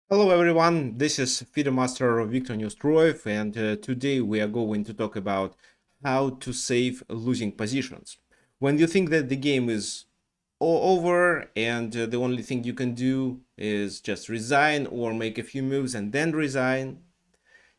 Hello everyone, this is FIDE Master Victor Neustroev, and today we are going to talk about how to save losing positions. When you think that the game is all over and the only thing you can do is just resign or make a few moves and then resign,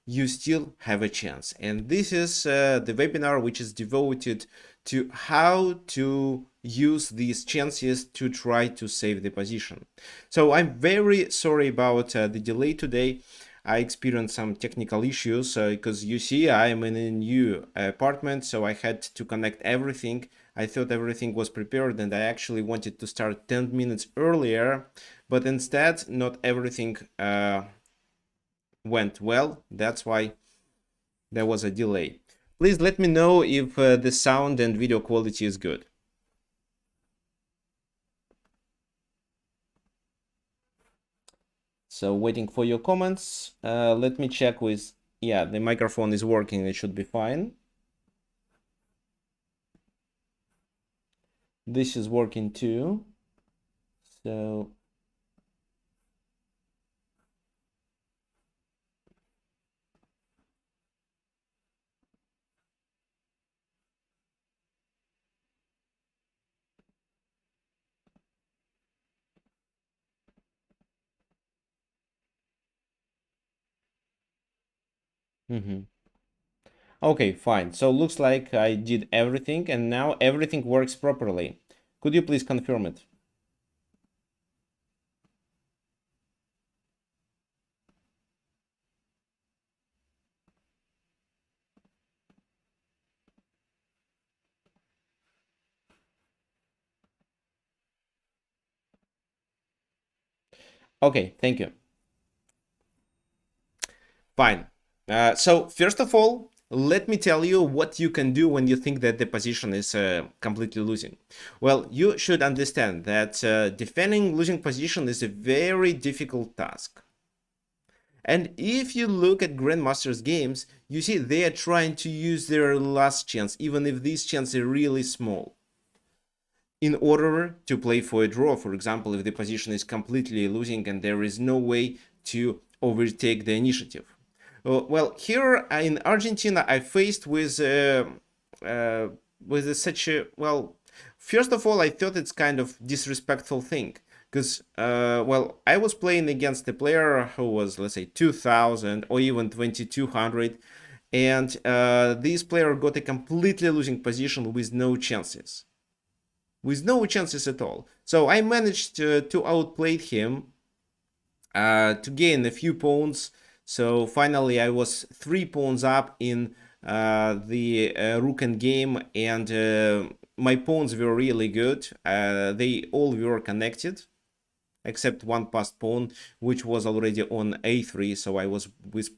you still have a chance. And this is the webinar which is devoted to how to use these chances to try to save the position. So I'm very sorry about the delay today. I experienced some technical issues because you see I am in a new apartment, so I had to connect everything. I thought everything was prepared and I actually wanted to start 10 minutes earlier, but instead not everything went well. That's why there was a delay. Please let me know if the sound and video quality is good. So waiting for your comments. Let me check with, yeah, the microphone is working. It should be fine. This is working too. So okay, fine. So looks like I did everything and now everything works properly. Could you please confirm it? Okay, thank you. Fine. So first of all, let me tell you what you can do when you think that the position is completely losing. Well, you should understand that defending losing position is a very difficult task. And if you look at grandmasters games, you see they are trying to use their last chance, even if this chance is really small, in order to play for a draw. For example, if the position is completely losing and there is no way to overtake the initiative. Well, here in Argentina, I faced with such a, well, first of all, I thought it's kind of disrespectful thing because well, I was playing against a player who was, let's say, 2000 or even 2200, and this player got a completely losing position with no chances, at all. So I managed to outplay him, to gain a few pawns. So finally, I was 3 pawns up in the rook endgame, and my pawns were really good. They all were connected, except one passed pawn, which was already on a3. So I was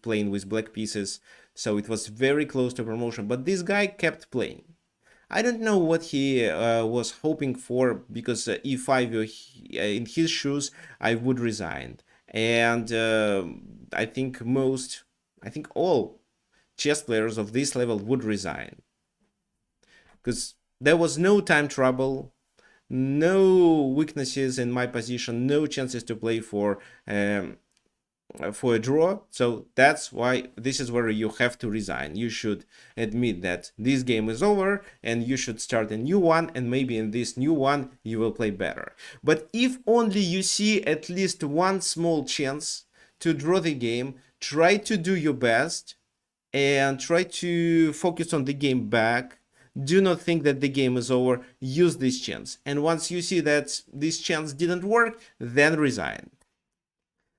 playing with black pieces. So it was very close to promotion. But this guy kept playing. I don't know what he was hoping for, because if I were in his shoes, I would resign. And I think all chess players of this level would resign, because there was no time trouble, no weaknesses in my position, no chances to play for a draw. So that's why this is where you have to resign. You should admit that this game is over and you should start a new one, and maybe in this new one you will play better. But if only you see at least one small chance to draw the game, try to do your best and try to focus on the game back. Do not think that the game is over. Use this chance, and once you see that this chance didn't work, then resign.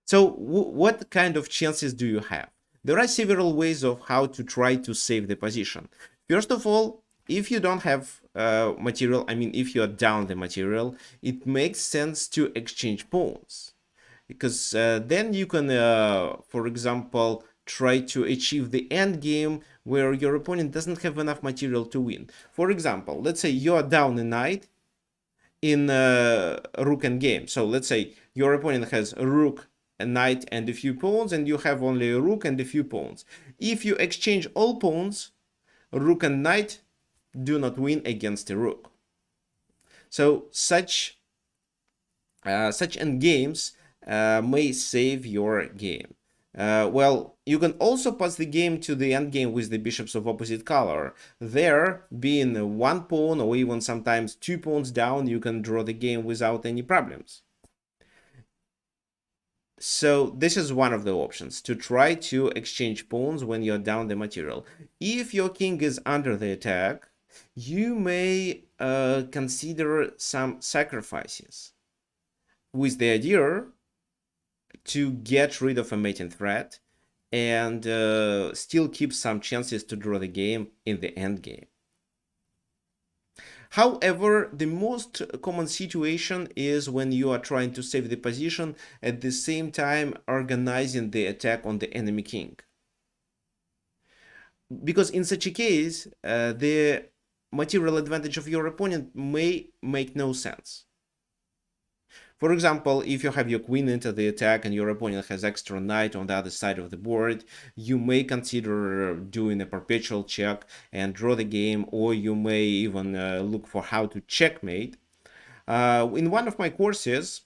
So what kind of chances do you have? There are several ways of how to try to save the position. First of all, if you don't have material, I mean, if you are down the material, it makes sense to exchange pawns, because then you can, for example, try to achieve the end game where your opponent doesn't have enough material to win. For example, let's say you are down a knight in rook endgame. So let's say your opponent has a rook, a knight, and a few pawns, and you have only a rook and a few pawns. If you exchange all pawns, rook and knight do not win against a rook. So such endgames may save your game. Well, you can also pass the game to the endgame with the bishops of opposite color. There, being one pawn or even sometimes 2 pawns down, you can draw the game without any problems. So this is one of the options, to try to exchange pawns when you're down the material. If your king is under the attack, you may consider some sacrifices with the idea to get rid of a mating threat and still keep some chances to draw the game in the endgame. However, the most common situation is when you are trying to save the position at the same time organizing the attack on the enemy king. Because in such a case, the material advantage of your opponent may make no sense. For example, if you have your queen into the attack and your opponent has extra knight on the other side of the board, you may consider doing a perpetual check and draw the game, or you may even look for how to checkmate. In one of my courses,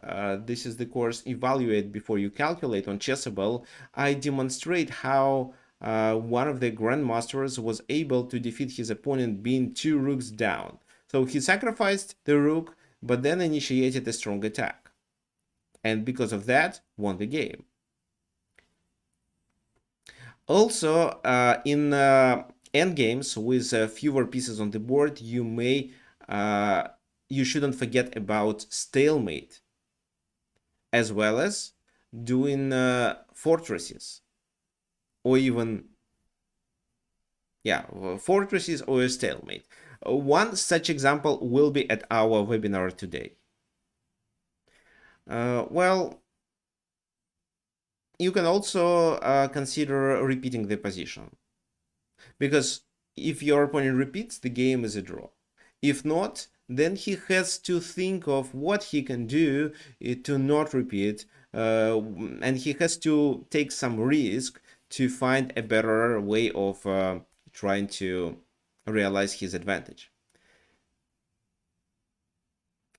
this is the course Evaluate Before You Calculate on Chessable, I demonstrate how one of the grandmasters was able to defeat his opponent being 2 rooks down. So he sacrificed the rook, but then initiated a strong attack, and because of that, won the game. Also, in endgames with fewer pieces on the board, you shouldn't forget about stalemate, as well as doing fortresses, or even fortresses or a stalemate. One such example will be at our webinar today. Well, you can also consider repeating the position, because if your opponent repeats, the game is a draw. If not, then he has to think of what he can do to not repeat, and he has to take some risk to find a better way of trying to realize his advantage.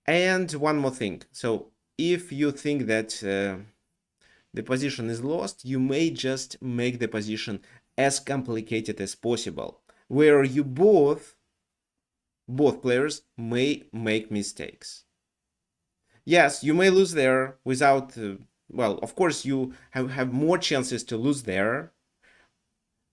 And one more thing. So if you think that the position is lost, you may just make the position as complicated as possible, where you both players may make mistakes. Yes, you may lose there without well, of course you have more chances to lose there,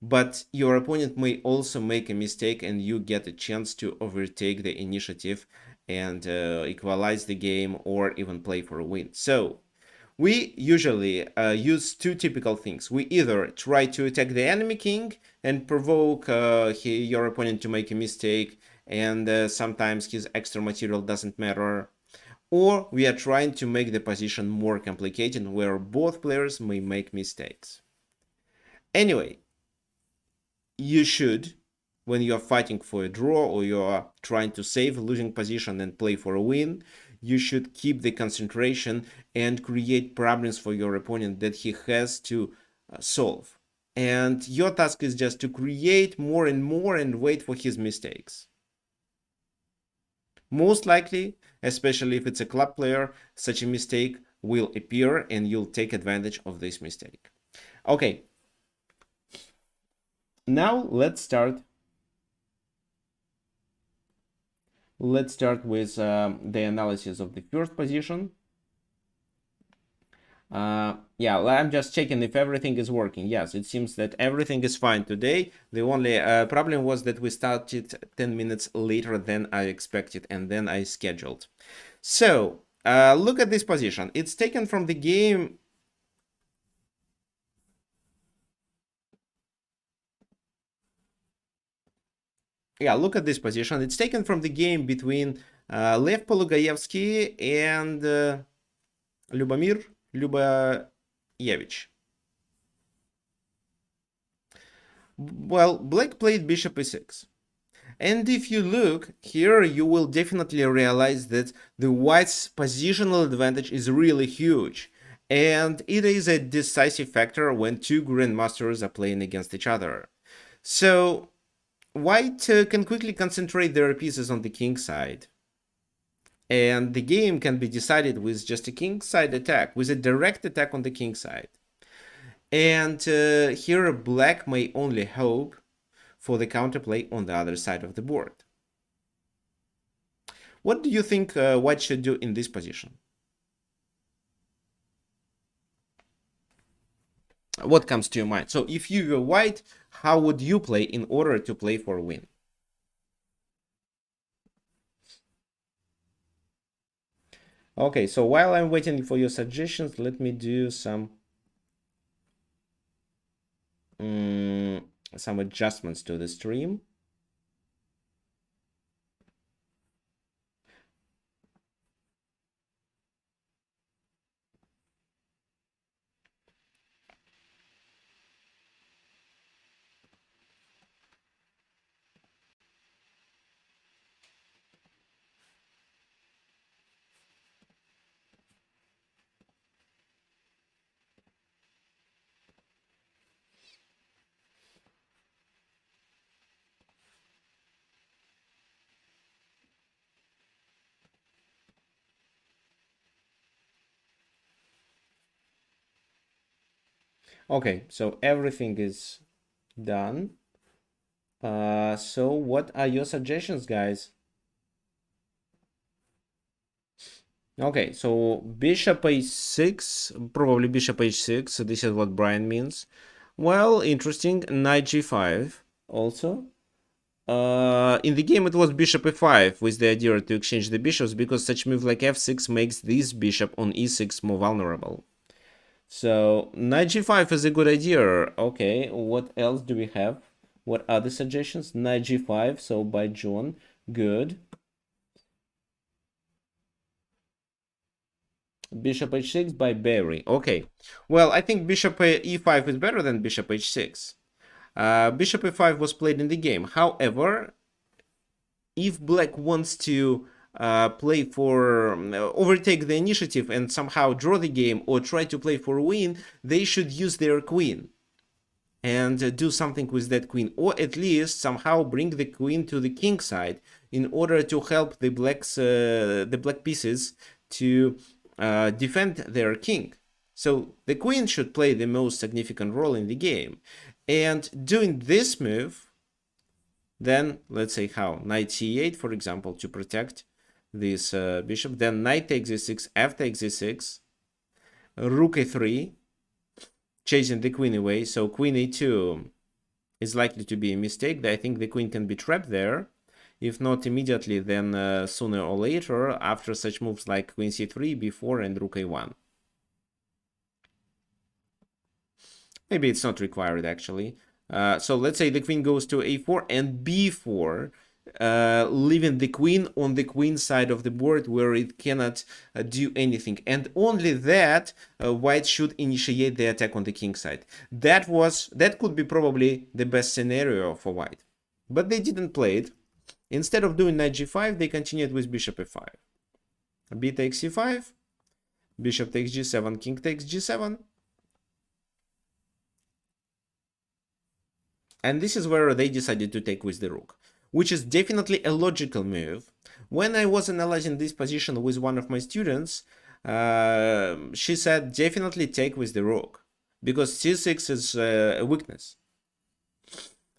but your opponent may also make a mistake and you get a chance to overtake the initiative and equalize the game, or even play for a win. So we usually use 2 typical things. We either try to attack the enemy king and provoke your opponent to make a mistake, and sometimes his extra material doesn't matter, or we are trying to make the position more complicated, where both players may make mistakes. Anyway, you should, when you are fighting for a draw or you are trying to save a losing position and play for a win, you should keep the concentration and create problems for your opponent that he has to solve. And your task is just to create more and more and wait for his mistakes. Most likely, especially if it's a club player, such a mistake will appear and you'll take advantage of this mistake. Okay. Now let's start. Let's start with the analysis of the first position. Yeah, I'm just checking if everything is working. Yes, it seems that everything is fine today. The only problem was that we started 10 minutes later than I expected and then I scheduled. So look at this position. It's taken from the game. Yeah, look at this position. It's taken from the game between Lev Polugaevsky and Lyubomir Lyuboyevich. Well, black played bishop e6. And if you look here, you will definitely realize that the white's positional advantage is really huge. And it is a decisive factor when 2 grandmasters are playing against each other. So white can quickly concentrate their pieces on the king side. And the game can be decided with just a king side attack, with a direct attack on the king side. And here black may only hope for the counterplay on the other side of the board. What do you think white should do in this position? What comes to your mind? So if you were white, how would you play in order to play for a win? Okay, so while I'm waiting for your suggestions, let me do some adjustments to the stream. Okay, so everything is done. So what are your suggestions, guys? Okay, so bishop h6, probably bishop h6. So this is what Brian means. Well, interesting. Knight g5 also. In the game, it was bishop e5 with the idea to exchange the bishops because such move like f6 makes this bishop on e6 more vulnerable. So knight g5 is a good idea. Okay, what else do we have? What other suggestions? Knight g5, so by John. Good. Bishop h6 by Barry. Okay. Well, I think bishop e5 is better than bishop h6. Bishop e5 was played in the game. However, if black wants to play for overtake the initiative and somehow draw the game or try to play for a win, they should use their queen and do something with that queen, or at least somehow bring the queen to the king side in order to help the black pieces to defend their king. So the queen should play the most significant role in the game. And doing this move, then let's say how, knight c8, for example, to protect this bishop, then knight takes e6, f takes e6, rook a3, chasing the queen away. So queen a2 is likely to be a mistake. I think the queen can be trapped there. If not immediately, then sooner or later, after such moves like queen c3, b4, and rook a1. Maybe it's not required, actually. So let's say the queen goes to a4 and b4, leaving the queen on the queen side of the board where it cannot do anything. And only that, white should initiate the attack on the king side. That could be probably the best scenario for white. But they didn't play it. Instead of doing knight g5, they continued with bishop f5. B takes c5, bishop takes g7, king takes g7. And this is where they decided to take with the rook, which is definitely a logical move. When I was analyzing this position with one of my students, she said definitely take with the rook, because c6 is a weakness.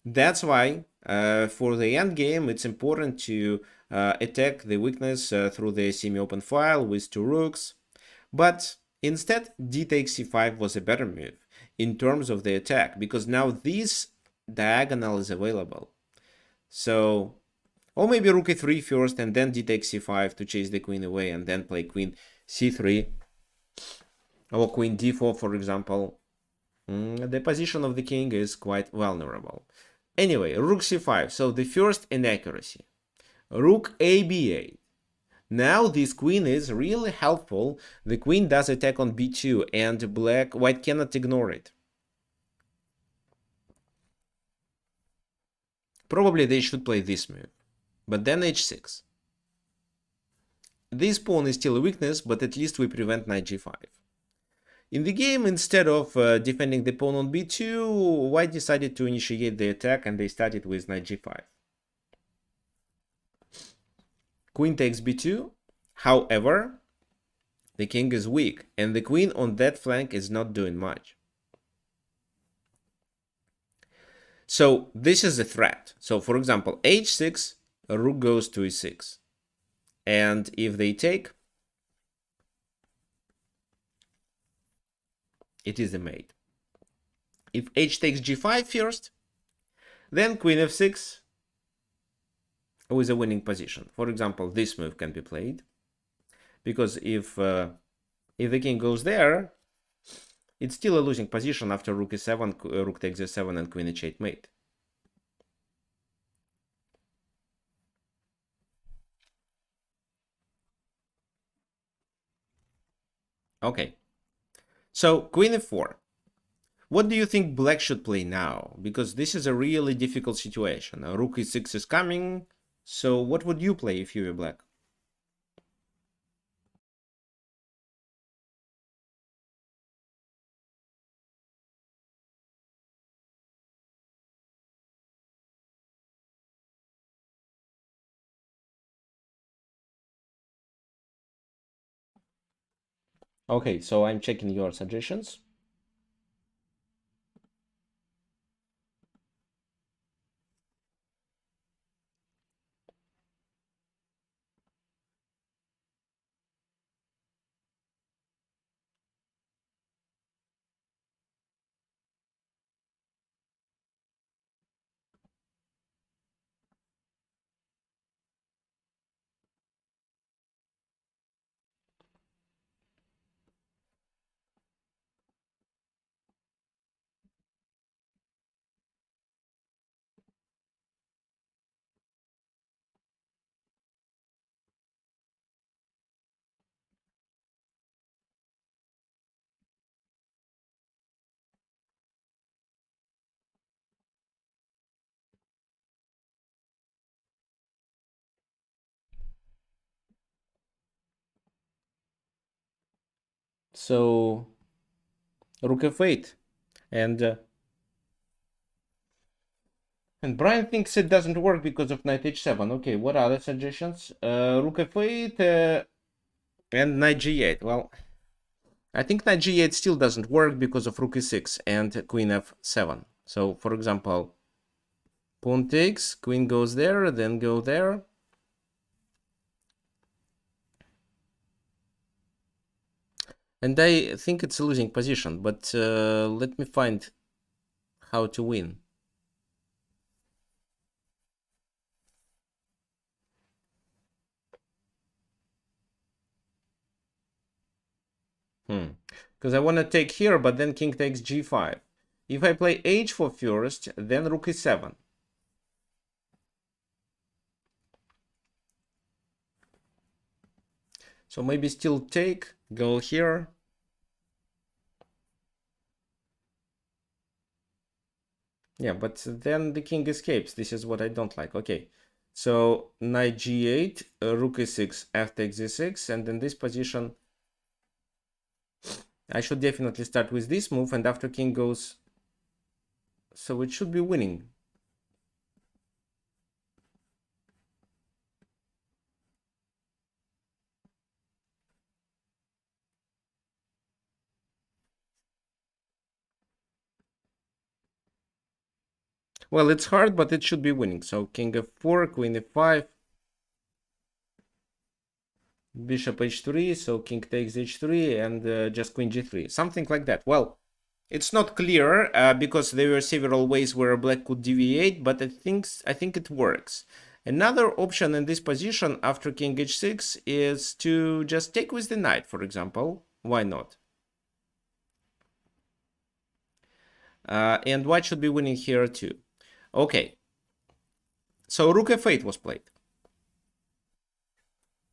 That's why for the endgame, it's important to attack the weakness through the semi-open file with two rooks. But instead, d takes c5 was a better move in terms of the attack, because now this diagonal is available. So, or maybe rook a3 first and then d takes c5 to chase the queen away and then play queen c3 or queen d4, for example. The position of the king is quite vulnerable. Anyway, rook c5, so the first inaccuracy. Rook a b8. Now this queen is really helpful. The queen does attack on b2 and white cannot ignore it. Probably they should play this move, but then h6. This pawn is still a weakness, but at least we prevent knight g5. In the game, instead of defending the pawn on b2, white decided to initiate the attack and they started with knight g5. Queen takes b2. However, the king is weak, and the queen on that flank is not doing much. So this is a threat. So for example, h6, rook goes to e6. And if they take, it is a mate. If h takes g5 first, then queen f6 with a winning position. For example, this move can be played, because if the king goes there, it's still a losing position after rook e7, rook takes e7, and queen h8 mate. Okay, so queen f4. What do you think black should play now? Because this is a really difficult situation. Rook e6 is coming. So what would you play if you were black? Okay, so I'm checking your suggestions. So rook f8, and Brian thinks it doesn't work because of knight h7. Okay, what other suggestions? Rook f8 and knight g8. Well, I think knight g8 still doesn't work because of rook e6 and queen f7. So, for example, pawn takes, queen goes there, then go there. And I think it's a losing position, but let me find how to win. Because I want to take here, but then king takes g5. If I play h4 first, then rook e7. So maybe still take, go here. Yeah, but then the king escapes. This is what I don't like. Okay, so knight g8, rook e6, f takes e6, and in this position, I should definitely start with this move, and after king goes, so it should be winning. Well, it's hard, but it should be winning. So king f4, queen f5, bishop h3, so king takes h3, and just queen g3, something like that. Well, it's not clear because there were several ways where black could deviate, but I think it works. Another option in this position after king h6 is to just take with the knight, for example. Why not? And white should be winning here too. Okay, so rook f8 was played.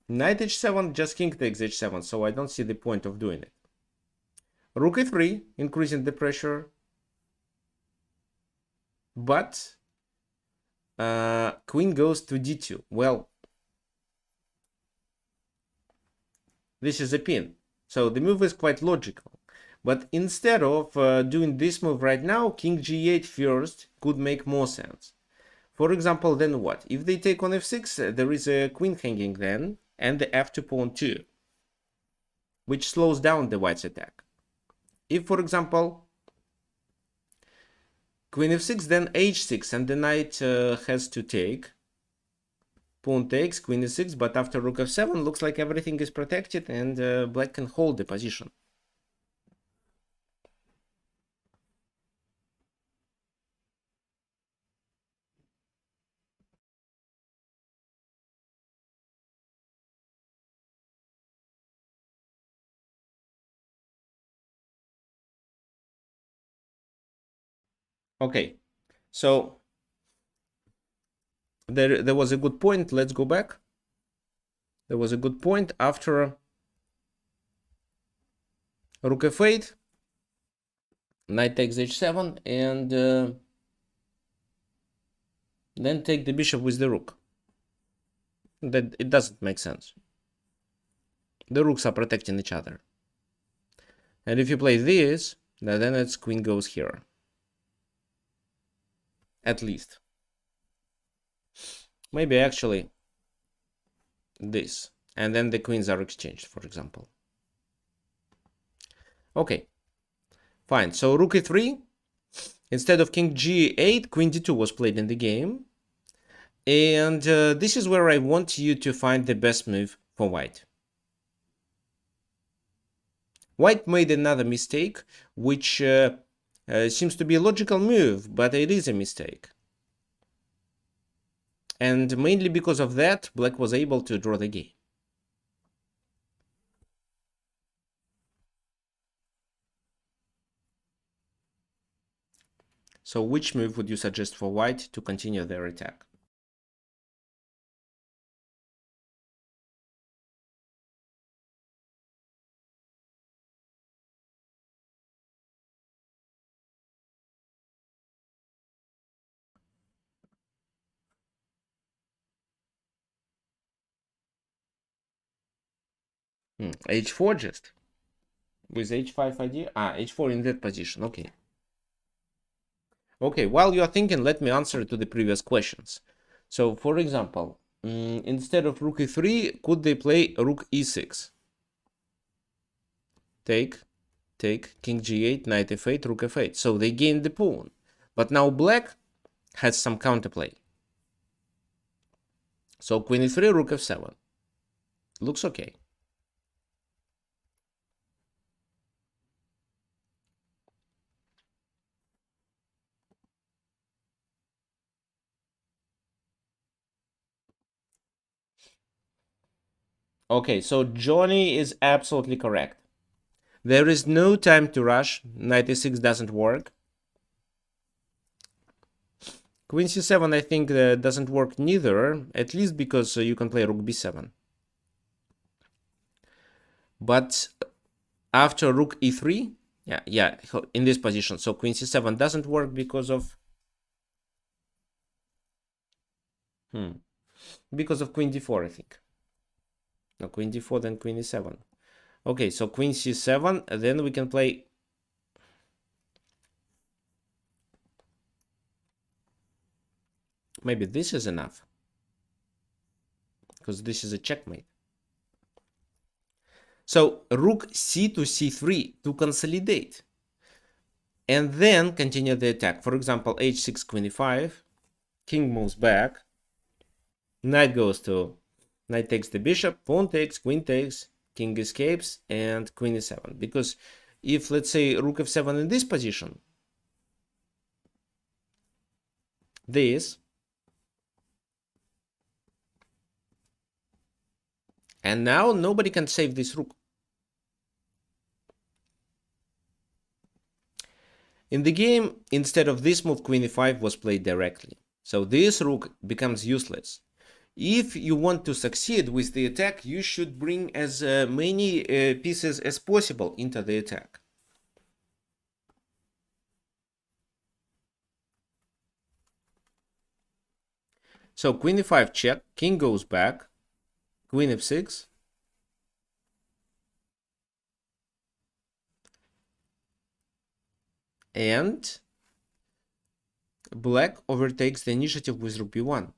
Knight h7, just king takes h7, so I don't see the point of doing it. Rook e3, increasing the pressure. But queen goes to d2. Well, this is a pin. So the move is quite logical. But instead of doing this move right now, king g8 first could make more sense. For example, then what? If they take on f6, there is a queen hanging then. and the f2 pawn 2, which slows down the white's attack. If, for example, queen f6, then h6, and the knight has to take. Pawn takes, queen e6, but after rook f7, looks like everything is protected, and black can hold the position. Okay, so there was a good point. Let's go back. There was a good point after rook f8, knight takes h7, and then take the bishop with the rook. That it doesn't make sense. The rooks are protecting each other. And if you play this, then its queen goes here. At least. Maybe actually this. And then the queens are exchanged, for example. Okay. Fine. So rook e3. Instead of king g8, queen d2 was played in the game. And this is where I want you to find the best move for white. White made another mistake, which seems to be a logical move, but it is a mistake. And mainly because of that, black was able to draw the game. So which move would you suggest for white to continue their attack? H4 just? With h5 idea? H4 in that position, okay. Okay, while you are thinking, let me answer to the previous questions. So, for example, instead of rook e3, could they play rook e6? Take, king g8, knight f8, rook f8. So they gained the pawn. But now black has some counterplay. So queen e3, rook f7. Looks okay. Okay, so Johnny is absolutely correct. There is no time to rush. Knight e6 doesn't work. Queen c7, I think, doesn't work neither, at least because you can play rook b7. But after rook e3, yeah, in this position, so queen c7 doesn't work because of because of queen d4, I think. No, queen d4, then queen e7. Okay, so queen c7, then we can play maybe this is enough, because this is a checkmate. So rook c to c3 to consolidate, and then continue the attack. For example, h6, queen e5, king moves back, knight goes to, knight takes the bishop, pawn takes, queen takes, king escapes, and queen e7. Because if, let's say, rook f7 in this position, this, and now nobody can save this rook. In the game, instead of this move, queen e5 was played directly. So this rook becomes useless. If you want to succeed with the attack, you should bring as many pieces as possible into the attack. So queen e5 check, king goes back, queen f6, and black overtakes the initiative with rook b1.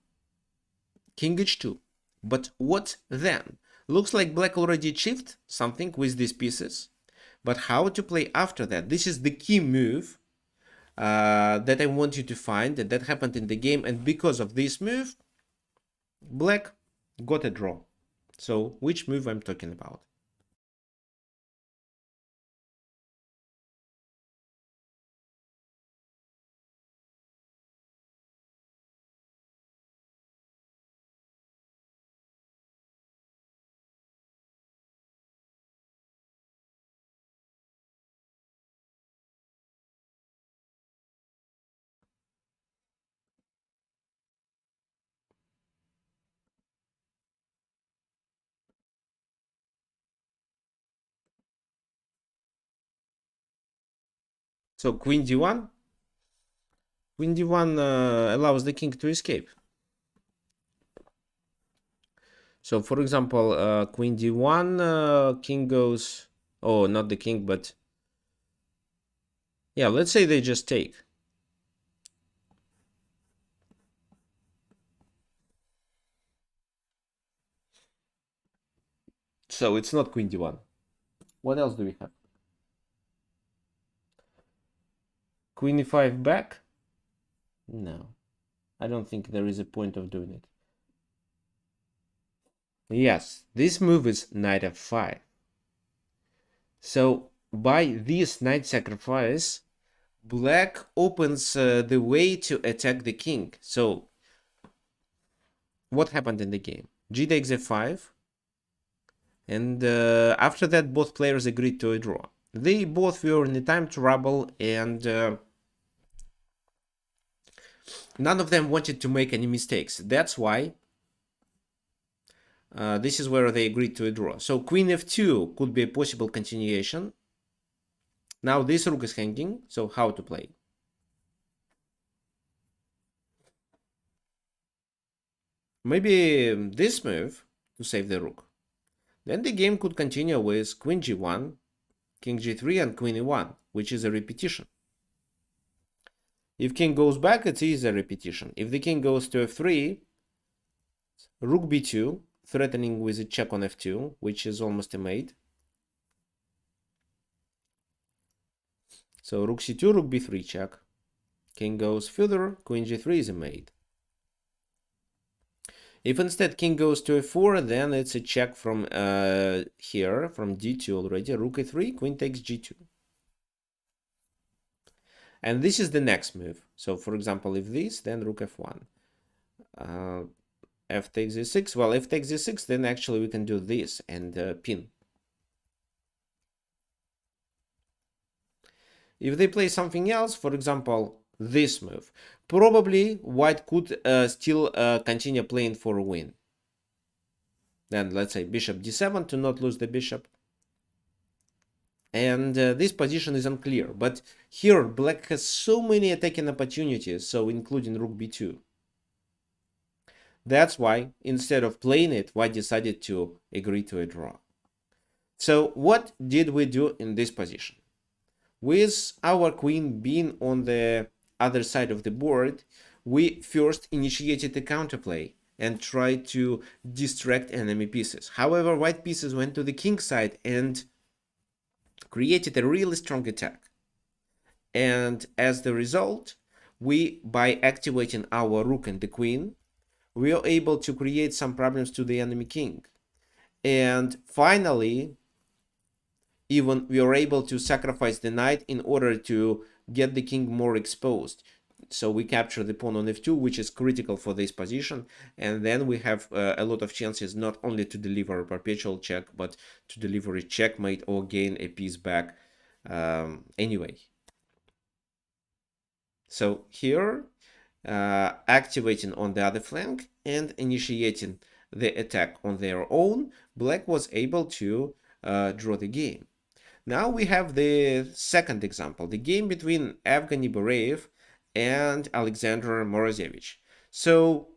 King h2. But what then? Looks like black already achieved something with these pieces, but how to play after that? This is the key move that I want you to find, and that happened in the game, and because of this move, black got a draw. So which move I'm talking about? So queen d1. Queen d1 allows the king to escape. So for example, queen d1, king goes, oh, not the king, but yeah, let's say they just take. So it's not queen d1. What else do we have? Queen e5 back? No, I don't think there is a point of doing it. Yes, this move is knight f5. So by this knight sacrifice, black opens the way to attack the king. So what happened in the game? G takes f5, and after that both players agreed to a draw. They both were in a time trouble, and none of them wanted to make any mistakes. That's why this is where they agreed to a draw. So queen f2 could be a possible continuation. Now this rook is hanging, so how to play? Maybe this move to save the rook. Then the game could continue with queen g1, king g3, and queen e1, which is a repetition. If king goes back, it is a repetition. If the king goes to f3, rook b2, threatening with a check on f2, which is almost a mate. So rook c2, rook b3 check. King goes further, queen g3 is a mate. If instead king goes to f4, then it's a check from here, from d2 already. Rook a3, queen takes g2. And this is the next move. So for example, if this, then rook f1. F takes e6. Well, f takes e6, then actually we can do this and pin. If they play something else, for example, this move, probably white could still continue playing for a win. Then let's say bishop d7 to not lose the bishop. And this position is unclear, but here black has so many attacking opportunities, so including rook b2. That's why instead of playing it, white decided to agree to a draw. So what did we do in this position? With our queen being on the other side of the board, we first initiated a counterplay and tried to distract enemy pieces. However, white pieces went to the king side and created a really strong attack. And as the result, we, by activating our rook and the queen, we are able to create some problems to the enemy king. And finally, even we are able to sacrifice the knight in order to get the king more exposed. So we capture the pawn on f2, which is critical for this position, and then we have a lot of chances not only to deliver a perpetual check, but to deliver a checkmate or gain a piece back anyway. So here, activating on the other flank and initiating the attack on their own, black was able to draw the game. Now we have the second example, the game between Evgeny Boreev and Alexander Morozevich. So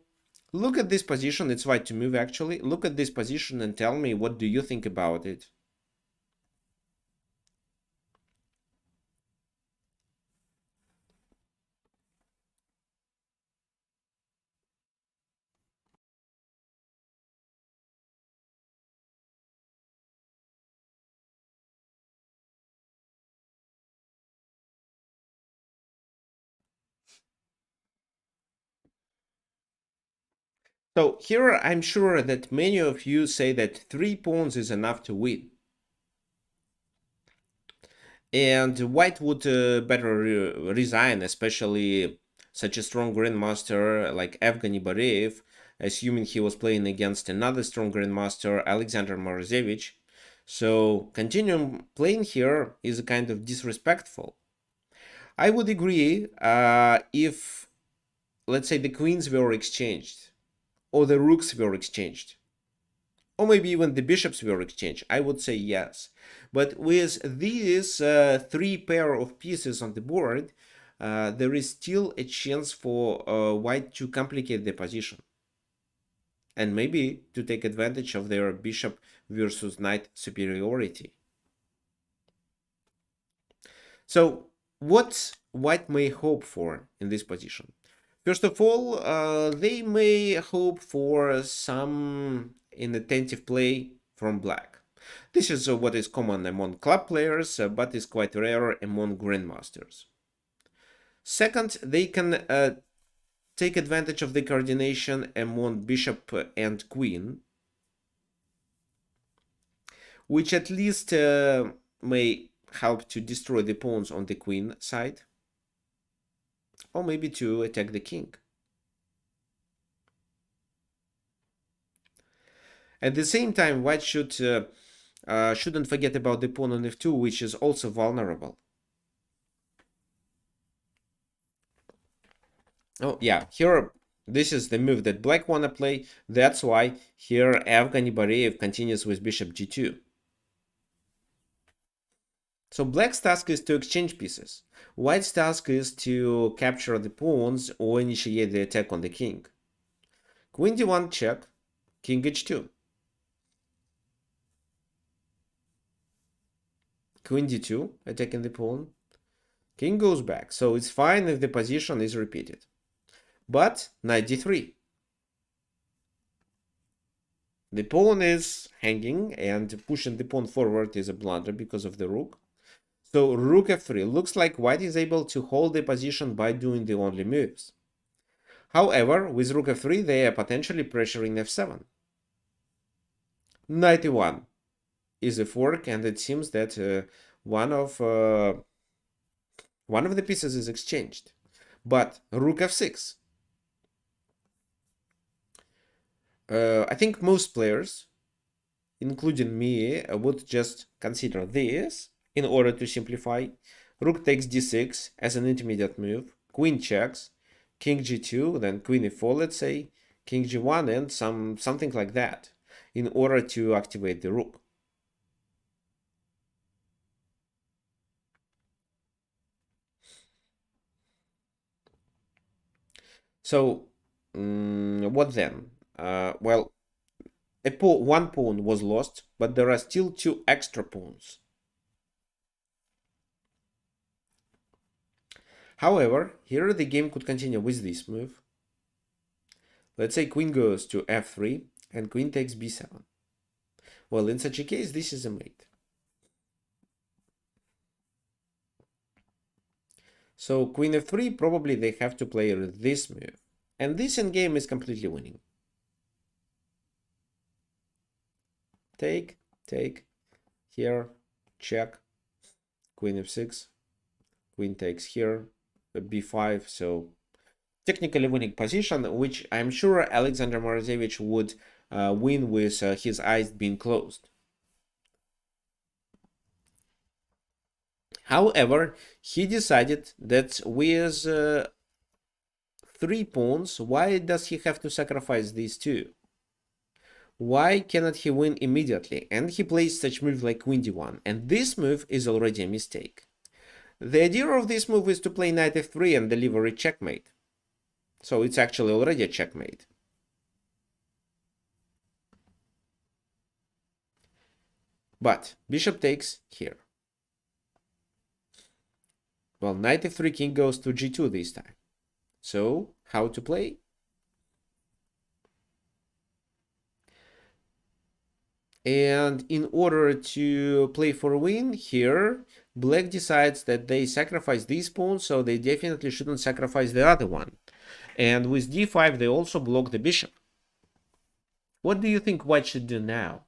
look at this position. It's white to move, actually. Look at this position and tell me, what do you think about it? So here I'm sure that many of you say that 3 pawns is enough to win. And white would better resign, especially such a strong grandmaster like Evgeny Bareev, assuming he was playing against another strong grandmaster, Alexander Morozevich. So continuing playing here is a kind of disrespectful. I would agree if, let's say, the queens were exchanged or the rooks were exchanged, or maybe even the bishops were exchanged. I would say yes. But with these 3 pair of pieces on the board, there is still a chance for white to complicate the position and maybe to take advantage of their bishop versus knight superiority. So what white may hope for in this position? First of all, they may hope for some inattentive play from black. This is what is common among club players, but is quite rare among grandmasters. Second, they can take advantage of the coordination among bishop and queen, which at least may help to destroy the pawns on the queen side, or maybe to attack the king. At the same time, white shouldn't forget about the pawn on f2, which is also vulnerable. Oh yeah, here this is the move that black wanna play. That's why here Evgeny Bareev continues with bishop g2. So black's task is to exchange pieces. White's task is to capture the pawns or initiate the attack on the king. Queen d1 check, king h2. Queen d2, attacking the pawn. King goes back, so it's fine if the position is repeated. But knight d3. The pawn is hanging, and pushing the pawn forward is a blunder because of the rook. So rook f3. Looks like white is able to hold the position by doing the only moves. However, with rook f3, they are potentially pressuring f7. Knight e1 is a fork, and it seems that one of the pieces is exchanged. But rook f6. I think most players, including me, would just consider this in order to simplify. Rook takes d6 as an intermediate move, queen checks, king g2, then queen e4, let's say, king g1, and something like that, in order to activate the rook. So, what then? Well, one pawn was lost, but there are still 2 extra pawns. However, here the game could continue with this move. Let's say queen goes to f3 and queen takes b7. Well, in such a case, this is a mate. So queen f3, probably they have to play this move. And this endgame is completely winning. Take, here, check, queen f6, queen takes here, b5, so technically winning position, which I'm sure Alexander Morozevich would win with his eyes being closed. However, he decided that with 3 pawns, why does he have to sacrifice these 2? Why cannot he win immediately? And he plays such move like queen d1, and this move is already a mistake. The idea of this move is to play knight f3 and deliver a checkmate. So it's actually already a checkmate. But bishop takes here. Well, knight f3, king goes to g2 this time. So how to play? And in order to play for a win here, black decides that they sacrifice this pawn, so they definitely shouldn't sacrifice the other one. And with d5, they also block the bishop. What do you think white should do now?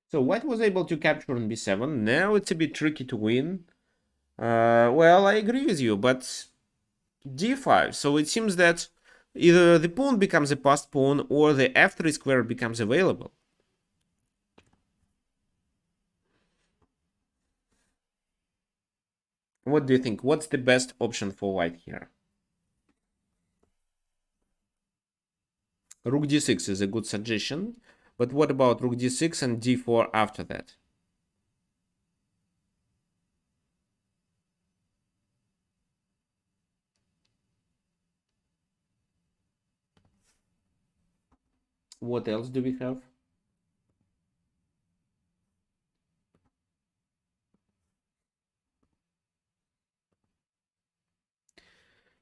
So white was able to capture on b7. Now it's a bit tricky to win. Well, I agree with you, but d5. So it seems that either the pawn becomes a passed pawn or the f3 square becomes available. What do you think? What's the best option for white here? Rook d6 is a good suggestion, but what about rook d6 and d4 after that? What else do we have?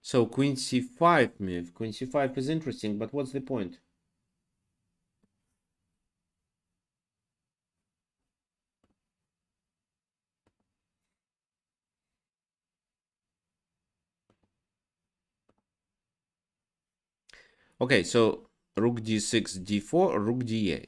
So queen c5 move. Queen c5 is interesting, but what's the point? Okay, so rook d6, d4, rook d8.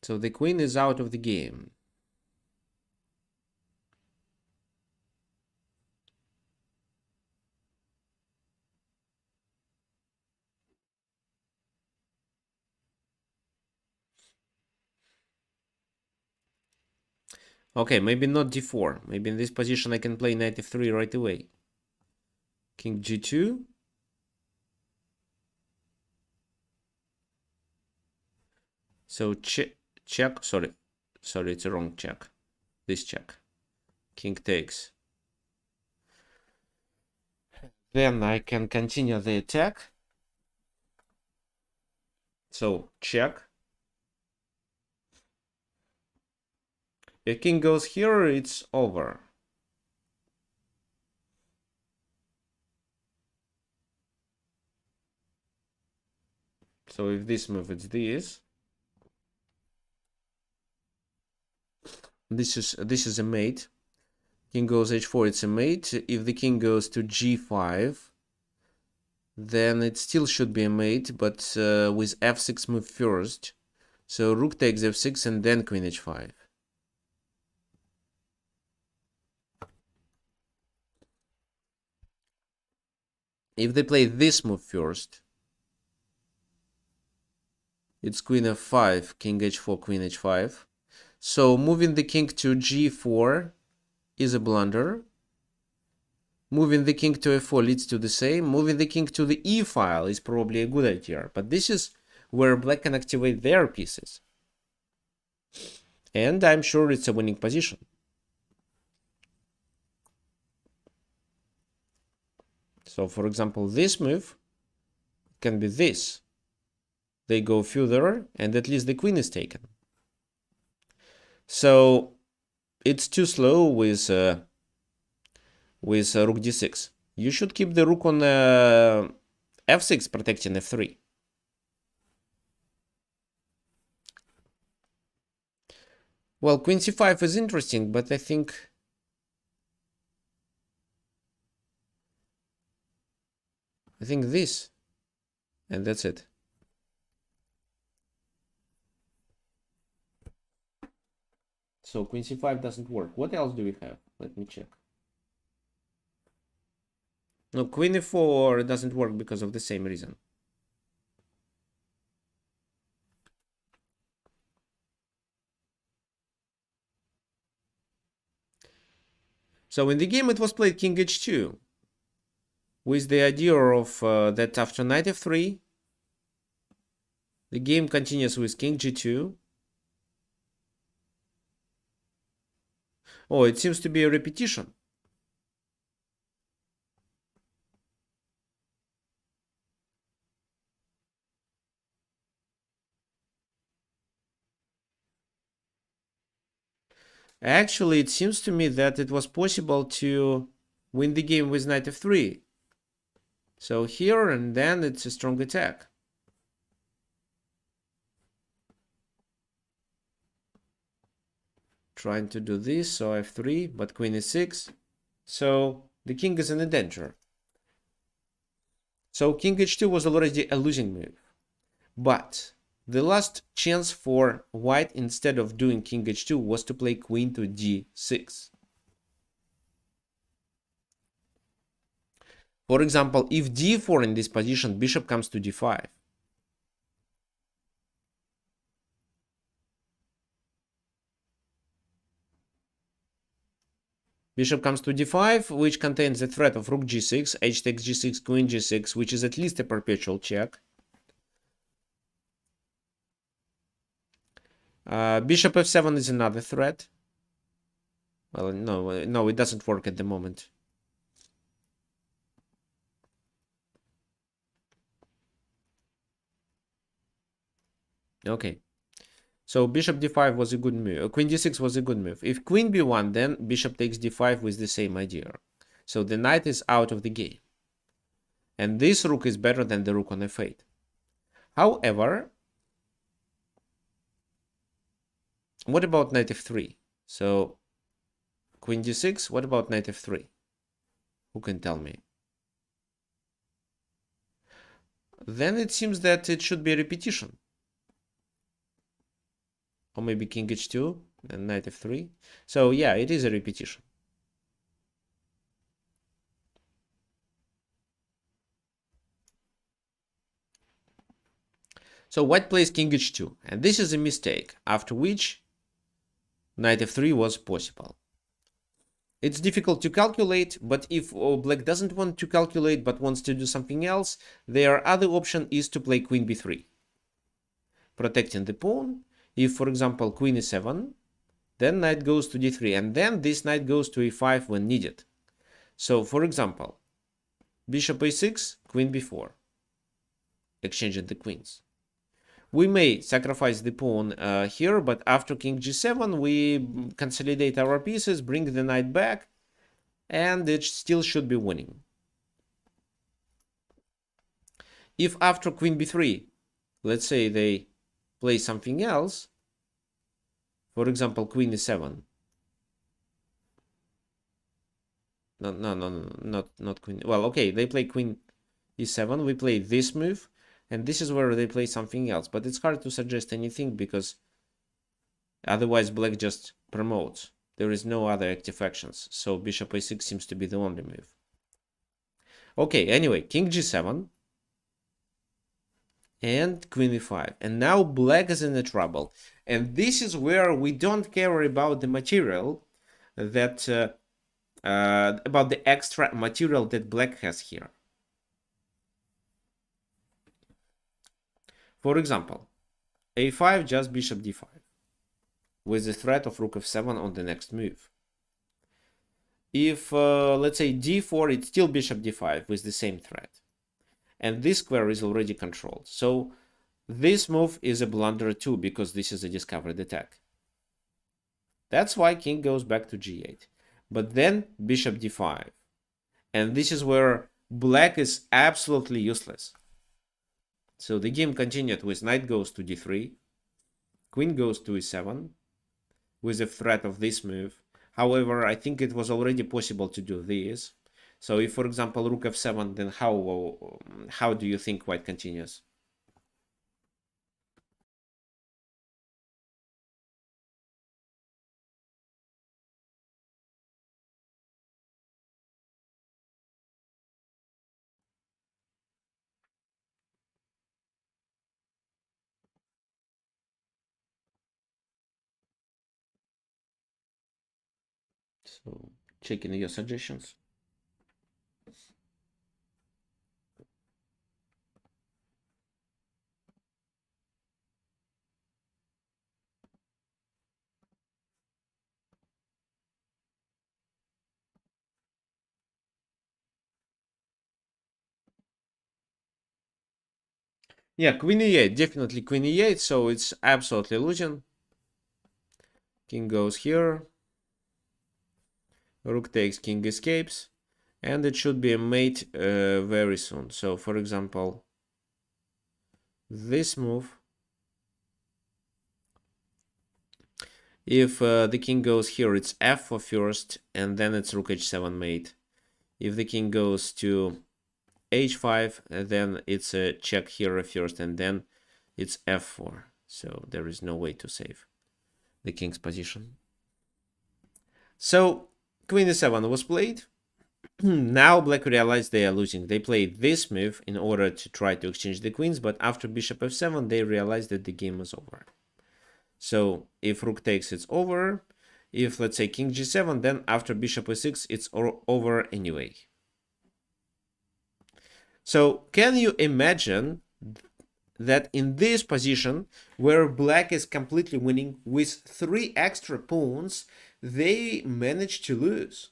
So the queen is out of the game. Okay, maybe not d4. Maybe in this position I can play knight f3 right away. King g2. So check, sorry, it's a wrong check. This check. King takes. Then I can continue the attack. So check. If king goes here, it's over. So if this move, it's this. This is a mate. King goes h4, it's a mate. If the king goes to g5, then it still should be a mate, but with f6 move first. So rook takes f6 and then queen h5. If they play this move first, it's queen f5, king h4, queen h5. So moving the king to g4 is a blunder. Moving the king to f4 leads to the same. Moving the king to the e file is probably a good idea, but this is where black can activate their pieces. And I'm sure it's a winning position. So for example, this move can be this. They go further and at least the queen is taken. So it's too slow with rook d6. You should keep the rook on f6 protecting f3. Well, queen c5 is interesting, but I think this, and that's it. So queen c5 doesn't work. What else do we have? Let me check. No, queen e4 doesn't work because of the same reason. So in the game it was played king h2 with the idea of that after knight f3 the game continues with king g2. Oh, it seems to be a repetition. Actually, it seems to me that it was possible to win the game with knight f3. So here, and then it's a strong attack. Trying to do this, so f3, but queen e6. So the king is in a danger. So king h2 was already a losing move. But the last chance for white, instead of doing king h2, was to play queen to d6. For example, if d4 in this position, bishop comes to d5. Bishop comes to d5, which contains the threat of rook g6, h takes g6, queen g6, which is at least a perpetual check. Bishop f7 is another threat. Well, no, it doesn't work at the moment. Okay. So bishop d5 was a good move. Queen d6 was a good move. If queen b1, then bishop takes d5 with the same idea. So the knight is out of the game. And this rook is better than the rook on f8. However, what about knight f3? So queen d6, what about knight f3? Who can tell me? Then it seems that it should be a repetition. Or maybe king h2 and knight f3. So yeah, it is a repetition. So white plays king h2, and this is a mistake, after which knight f3 was possible. It's difficult to calculate, but if black doesn't want to calculate but wants to do something else, their other option is to play queen b3, protecting the pawn. If, for example, queen e7, then knight goes to d3, and then this knight goes to e5 when needed. So, for example, bishop a6, queen b4, exchanging the queens. We may sacrifice the pawn here, but after king g7, we consolidate our pieces, bring the knight back, and it still should be winning. If after queen b3, let's say they play something else, for example, queen e7. No, not queen. Well, okay, they play queen e7. We play this move, and this is where they play something else. But it's hard to suggest anything because otherwise black just promotes. There is no other active actions. So bishop a6 seems to be the only move. Okay, anyway, king g7 and queen e5. And now black is in the trouble. And this is where we don't care about the material that about the extra material that black has here. For example, a5 just bishop d5 with the threat of rook f7 on the next move. If let's say d4, it's still bishop d5 with the same threat, and this square is already controlled. So this move is a blunder too, because this is a discovered attack. That's why king goes back to g8. But then bishop d5. And this is where black is absolutely useless. So the game continued with knight goes to d3, queen goes to e7, with the threat of this move. However, I think it was already possible to do this. So if, for example, rook f7, then how do you think white continues? So checking your suggestions. Yeah, queen e8, definitely queen e8, so it's absolutely losing. King goes here. rook takes, king escapes, and it should be a mate very soon. So for example, this move, if the king goes here, it's f for first, and then it's rook h7 mate. If the king goes to h5, then it's a check here first, and then it's f4. So there is no way to save the king's position. So queen e7 was played. Now black realized they are losing. They played this move in order to try to exchange the queens, but after bishop f7, they realized that the game was over. So if rook takes, it's over. If, let's say, king g7, then after bishop e6, it's over anyway. So can you imagine that in this position, where black is completely winning with 3 extra pawns, they managed to lose?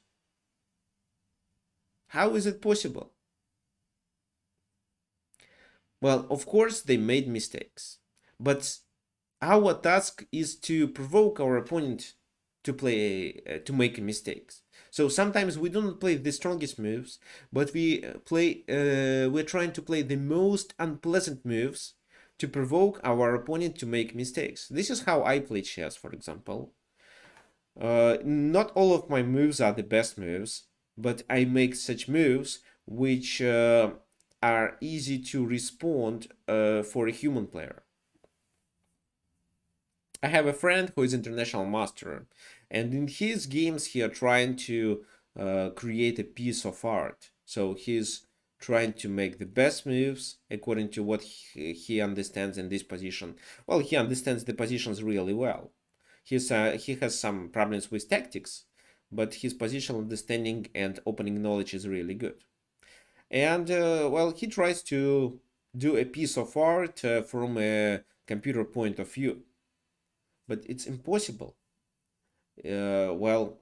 How is it possible? Well, of course, they made mistakes, but our task is to provoke our opponent to make mistakes. So sometimes we don't play the strongest moves, but we're trying to play the most unpleasant moves to provoke our opponent to make mistakes. This is how I play chess, for example. Not all of my moves are the best moves, but I make such moves which are easy to respond for a human player. I have a friend who is international master, and in his games he are trying to create a piece of art. So he's trying to make the best moves according to what he understands in this position. Well, he understands the positions really well. He has some problems with tactics, but his positional understanding and opening knowledge is really good. And well, he tries to do a piece of art from a computer point of view, but it's impossible. Well,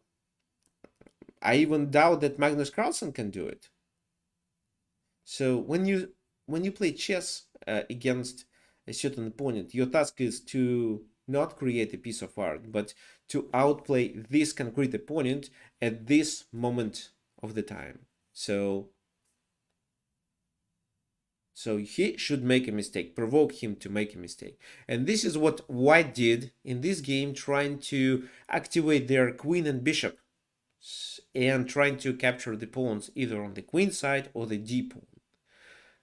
I even doubt that Magnus Carlsen can do it. So when you play chess against a certain opponent, your task is to not create a piece of art, but to outplay this concrete opponent at this moment of the time. So he should make a mistake, provoke him to make a mistake. And this is what white did in this game, trying to activate their queen and bishop and trying to capture the pawns either on the queen side or the d pawn.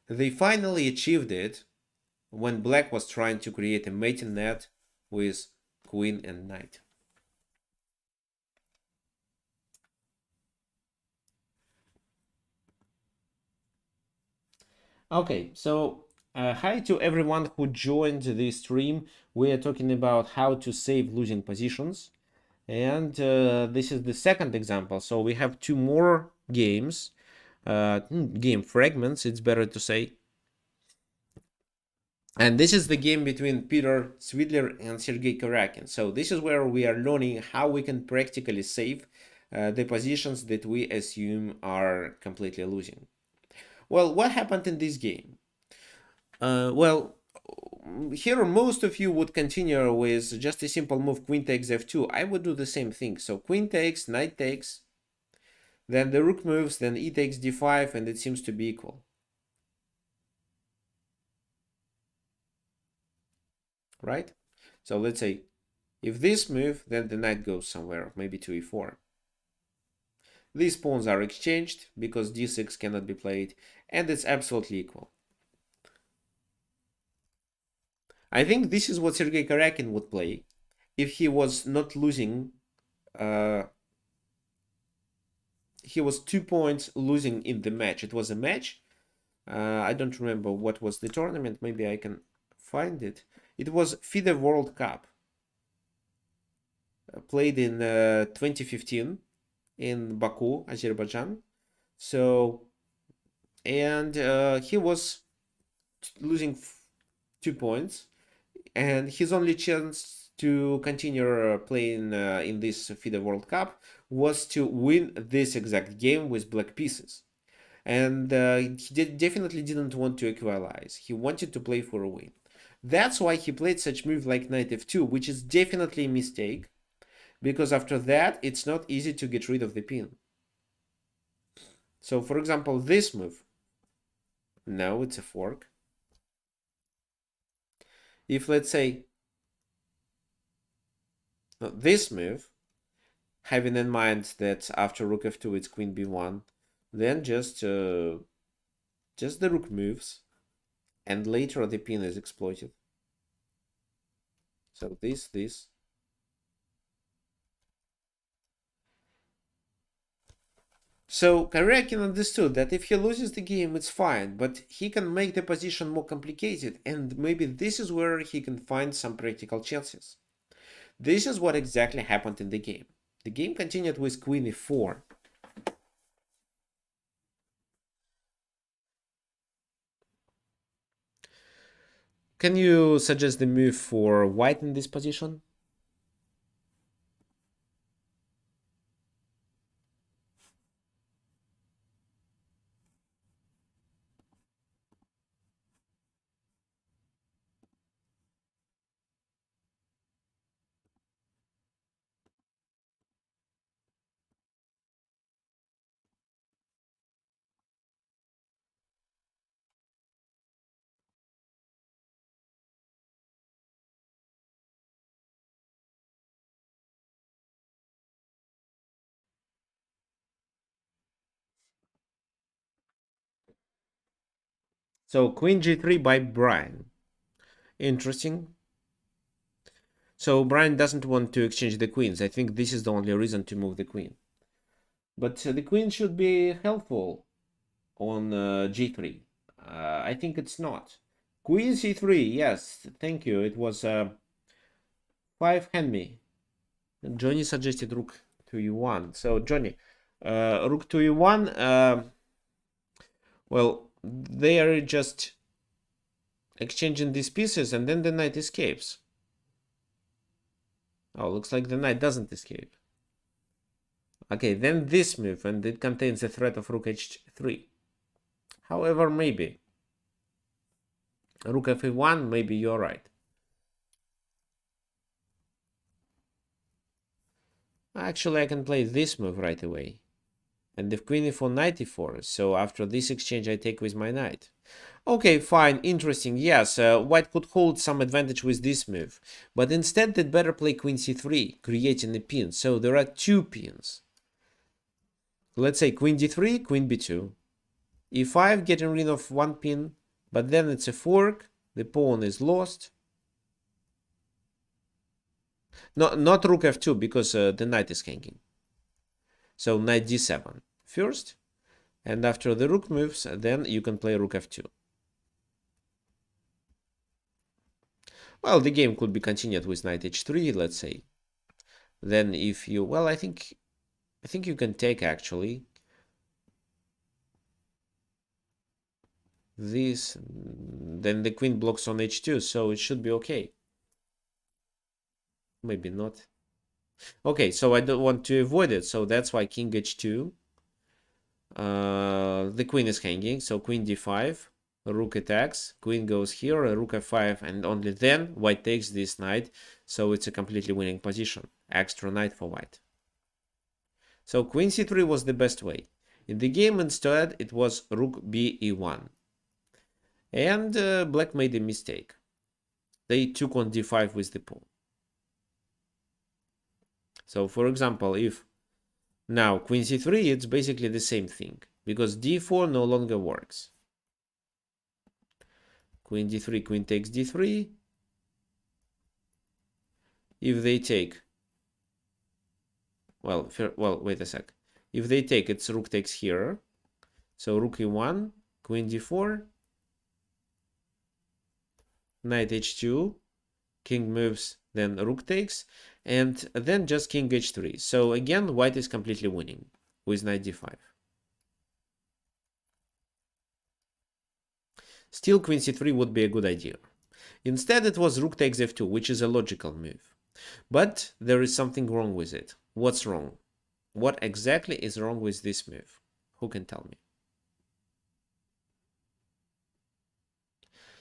They finally achieved it when black was trying to create a mating net with queen and knight. Okay, so hi to everyone who joined this stream. We are talking about how to save losing positions. And this is the second example. So we have 2 more games, game fragments, it's better to say. And this is the game between Peter Svidler and Sergei Karakin. So this is where we are learning how we can practically save the positions that we assume are completely losing. Well, what happened in this game? Well, here most of you would continue with just a simple move, queen takes f2. I would do the same thing. So queen takes, knight takes, then the rook moves, then e takes d5, and it seems to be equal. Right? So let's say if this move, then the knight goes somewhere, maybe to e4. These pawns are exchanged because d6 cannot be played, and it's absolutely equal. I think this is what Sergei Karakin would play if he was not losing. He was 2 points losing in the match. It was a match. I don't remember what was the tournament. Maybe I can find it. It was FIDE World Cup. Played in 2015 in Baku, Azerbaijan. So, and he was losing 2 points, and his only chance to continue playing in this FIDE World Cup was to win this exact game with black pieces. And he definitely didn't want to equalize. He wanted to play for a win. That's why he played such move like knight f2, which is definitely a mistake, because after that it's not easy to get rid of the pin. So for example, this move, no, it's a fork. If let's say this move, having in mind that after rook f2 it's queen b1, then just the rook moves, and later the pin is exploited. So this. So Karyakin understood that if he loses the game, it's fine, but he can make the position more complicated, and maybe this is where he can find some practical chances. This is what exactly happened in the game. The game continued with queen e4. Can you suggest the move for white in this position? So queen g3 by Brian. Interesting. So Brian doesn't want to exchange the queens. I think this is the only reason to move the queen. But the queen should be helpful on g3. I think it's not. Queen c3, yes, thank you. It was 5 hand me. Johnny suggested rook to e1. So Johnny, rook to e1, well, they are just exchanging these pieces and then the knight escapes. Oh, looks like the knight doesn't escape. Okay, then this move, and it contains the threat of rook h3. However, maybe. Rook f1, maybe you're right. Actually, I can play this move right away. And if queen e4, knight e4, so after this exchange I take with my knight. Okay, fine, interesting. Yes, white could hold some advantage with this move, but instead they'd better play queen c3, creating a pin. So there are two pins. Let's say queen d3, queen b2. e5, getting rid of one pin, but then it's a fork, the pawn is lost. No, not rook f2, because the knight is hanging. So knight d7 first, and after the rook moves, then you can play rook f2. Well, the game could be continued with knight h3, let's say. Then if you, well, I think you can take actually this, then the queen blocks on h2, so it should be okay. Maybe not. Okay, so I don't want to avoid it, so that's why king h2. The queen is hanging, so queen d5, rook attacks, queen goes here, rook f5, and only then white takes this knight, so it's a completely winning position. Extra knight for white. So queen c3 was the best way. In the game instead, it was rook b e1. And black made a mistake. They took on d5 with the pawn. So for example, if now queen c3, it's basically the same thing, because d4 no longer works. Queen d3, queen takes d3. If they take, well, wait a sec. If they take, it's rook takes here. So rook e1, queen d4, knight h2, king moves, then rook takes, and then just king h3. So again, white is completely winning with knight d5. Still, queen c3 would be a good idea. Instead, it was rook takes f2, which is a logical move. But there is something wrong with it. What's wrong? What exactly is wrong with this move? Who can tell me?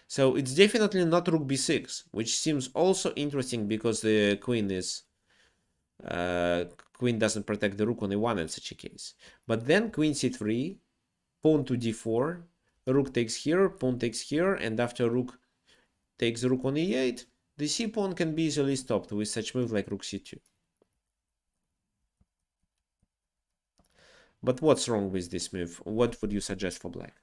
So it's definitely not rook b6, which seems also interesting because the queen is Queen doesn't protect the rook on e1 in such a case. But then queen c3, pawn to d4, rook takes here, pawn takes here, and after rook takes rook on e8, the c pawn can be easily stopped with such move like rook c2. But what's wrong with this move? What would you suggest for black?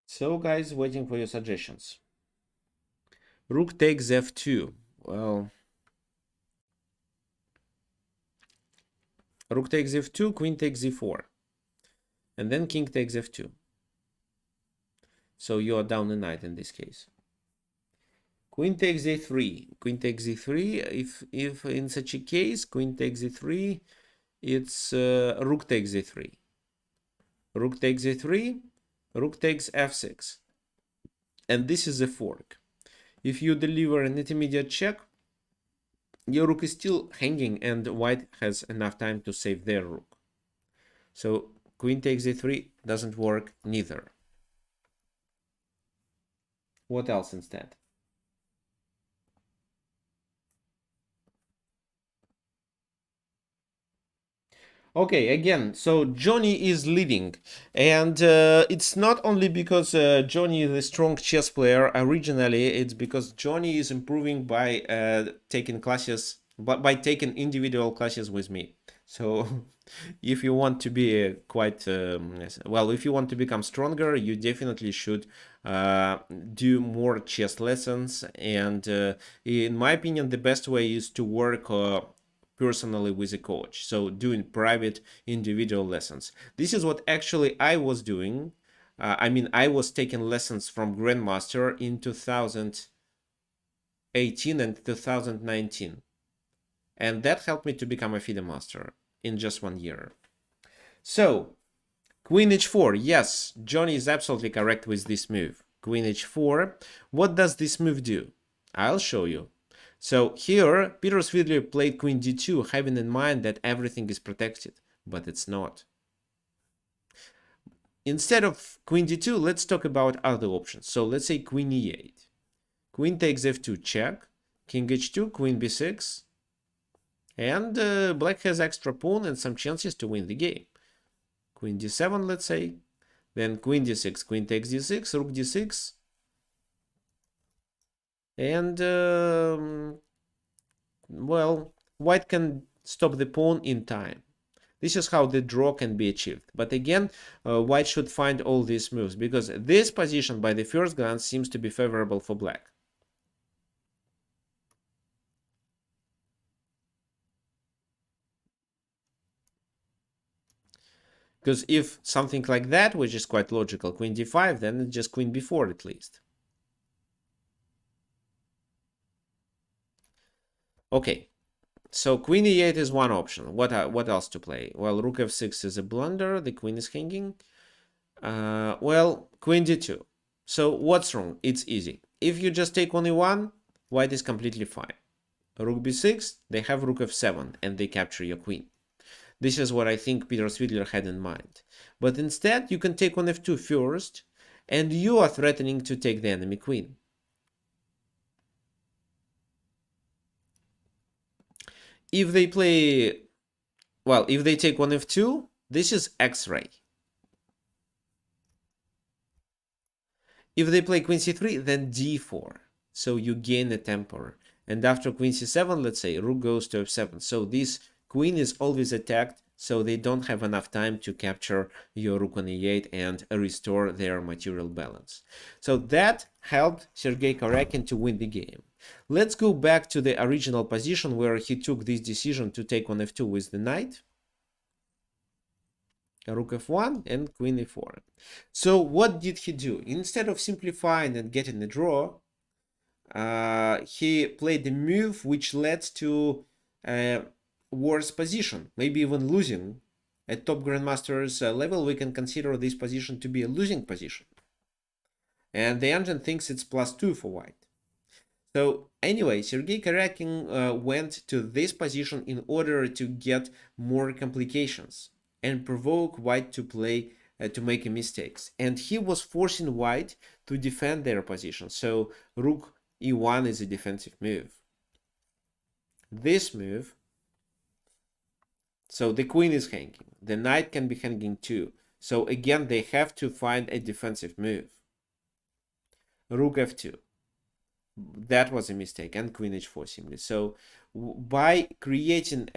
So guys, waiting for your suggestions. Rook takes f2. Well, rook takes f2, queen takes e4. And then king takes f2. So you are down a knight in this case. Queen takes a3. Queen takes e3. If in such a case, queen takes e3, it's rook takes e3. Rook takes e3, rook takes f6. And this is a fork. If you deliver an intermediate check, your rook is still hanging and white has enough time to save their rook. So queen takes e3 doesn't work neither. What else instead? Okay, again, so Johnny is leading, and it's not only because Johnny is a strong chess player originally, it's because Johnny is improving by taking classes, by taking individual classes with me. So if you want to be quite, well, if you want to become stronger, you definitely should do more chess lessons, and in my opinion, the best way is to work personally with a coach, so doing private individual lessons. This is what actually I was doing. I mean, I was taking lessons from grandmaster in 2018 and 2019, and that helped me to become a FIDE master in just 1 year. So queen h4, yes, Johnny is absolutely correct with this move. Queen h4. What does this move do? I'll show you. So here, Peter Svidler played queen d2, having in mind that everything is protected, but it's not. Instead of queen d2, let's talk about other options. So let's say queen e8. Queen takes f2, check. King h2, queen b6. And black has extra pawn and some chances to win the game. Queen d7, let's say. Then queen d6, queen takes d6, rook d6. And well, white can stop the pawn in time. This is how the draw can be achieved. But again, white should find all these moves, because this position by the first glance seems to be favorable for black. Because if something like that, which is quite logical, queen d5, then it's just queen b4 at least. Okay, so queen e8 is one option. What else to play? Well, rook f6 is a blunder. The queen is hanging. Well, queen d2. So what's wrong? It's easy. If you just take on e1, white is completely fine. Rook b6, they have rook f7, and they capture your queen. This is what I think Peter Svidler had in mind. But instead, you can take on f2 first, and you are threatening to take the enemy queen. If they play, well, if they take on f2, this is x-ray. If they play queen c3, then d4. So you gain a temper. And after queen c7, let's say, rook goes to f7. So this queen is always attacked, so they don't have enough time to capture your rook on e8 and restore their material balance. So that helped Sergei Karyakin to win the game. Let's go back to the original position where he took this decision to take on f2 with the knight. rook f1 and queen e4. So what did he do? Instead of simplifying and getting a draw, he played a move which led to a worse position, maybe even losing. At top grandmasters level, we can consider this position to be a losing position. And the engine thinks it's +2 for white. So anyway, Sergei Karyakin went to this position in order to get more complications and provoke white to play to make mistakes. And he was forcing white to defend their position. So rook e1 is a defensive move. This move, so the queen is hanging. The knight can be hanging too. So again, they have to find a defensive move. Rook f2. That was a mistake, and queen h4 simply. So by creating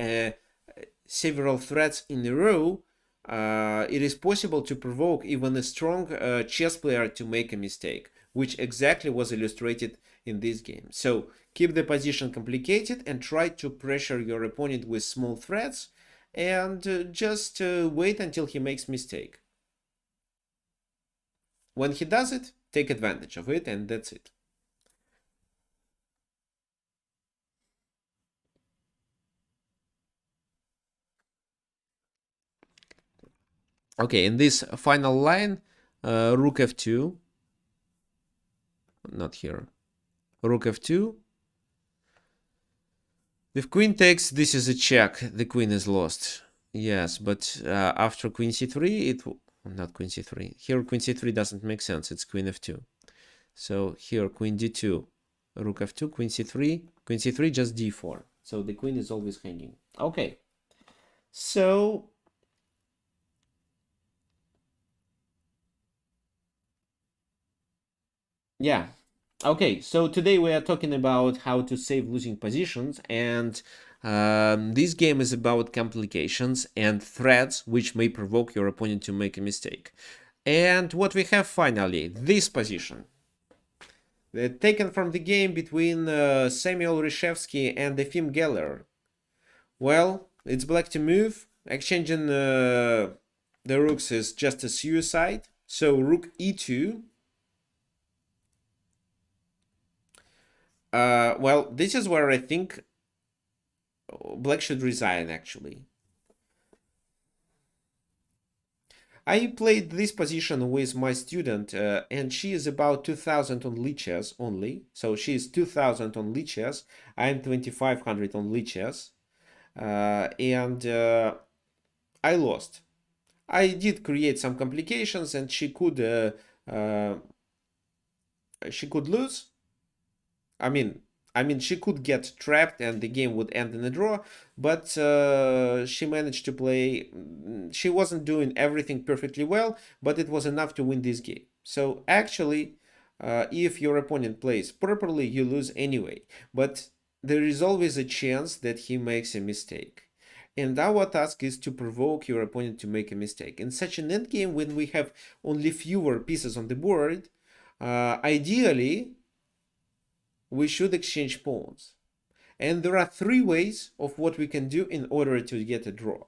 several threats in a row, it is possible to provoke even a strong chess player to make a mistake, which exactly was illustrated in this game. So keep the position complicated and try to pressure your opponent with small threats, and just wait until he makes mistake. When he does it, take advantage of it, and that's it. Okay, in this final line, rook f2, not here, rook f2. If queen takes, this is a check, the queen is lost. Yes, but after queen c3, not queen c3. Here queen c3 doesn't make sense, it's queen f2. So here queen d2, rook f2, queen c3 just d4. So the queen is always hanging. Okay, so yeah. Okay, so today we are talking about how to save losing positions, and this game is about complications and threats which may provoke your opponent to make a mistake. And what we have finally, this position, taken from the game between Samuel Reshevsky and Efim Geller. Well, it's black to move. Exchanging the rooks is just a suicide. So rook e2. Well, this is where I think black should resign, actually. I played this position with my student, and she is about 2000 on lichess only. So she is 2000 on lichess. I'm 2500 on lichess. And I lost. I did create some complications, and she could lose. I mean, she could get trapped and the game would end in a draw, but she managed to play. She wasn't doing everything perfectly well, but it was enough to win this game. So actually, if your opponent plays properly, you lose anyway. But there is always a chance that he makes a mistake. And our task is to provoke your opponent to make a mistake. In such an endgame, when we have only fewer pieces on the board, ideally, we should exchange pawns. And there are three ways of what we can do in order to get a draw.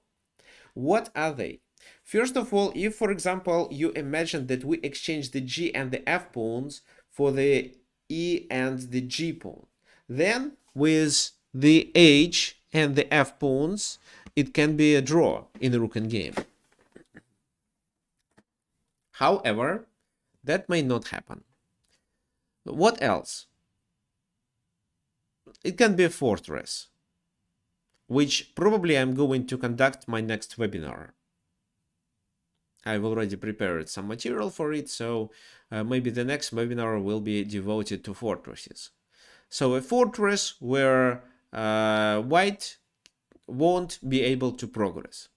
What are they? First of all, if, for example, you imagine that we exchange the g and the f pawns for the e and the g pawn, then with the h and the f pawns, it can be a draw in a rook endgame. However, that may not happen. What else? It can be a fortress, which probably I'm going to conduct my next webinar. I've already prepared some material for it, so maybe the next webinar will be devoted to fortresses. So a fortress where white won't be able to progress.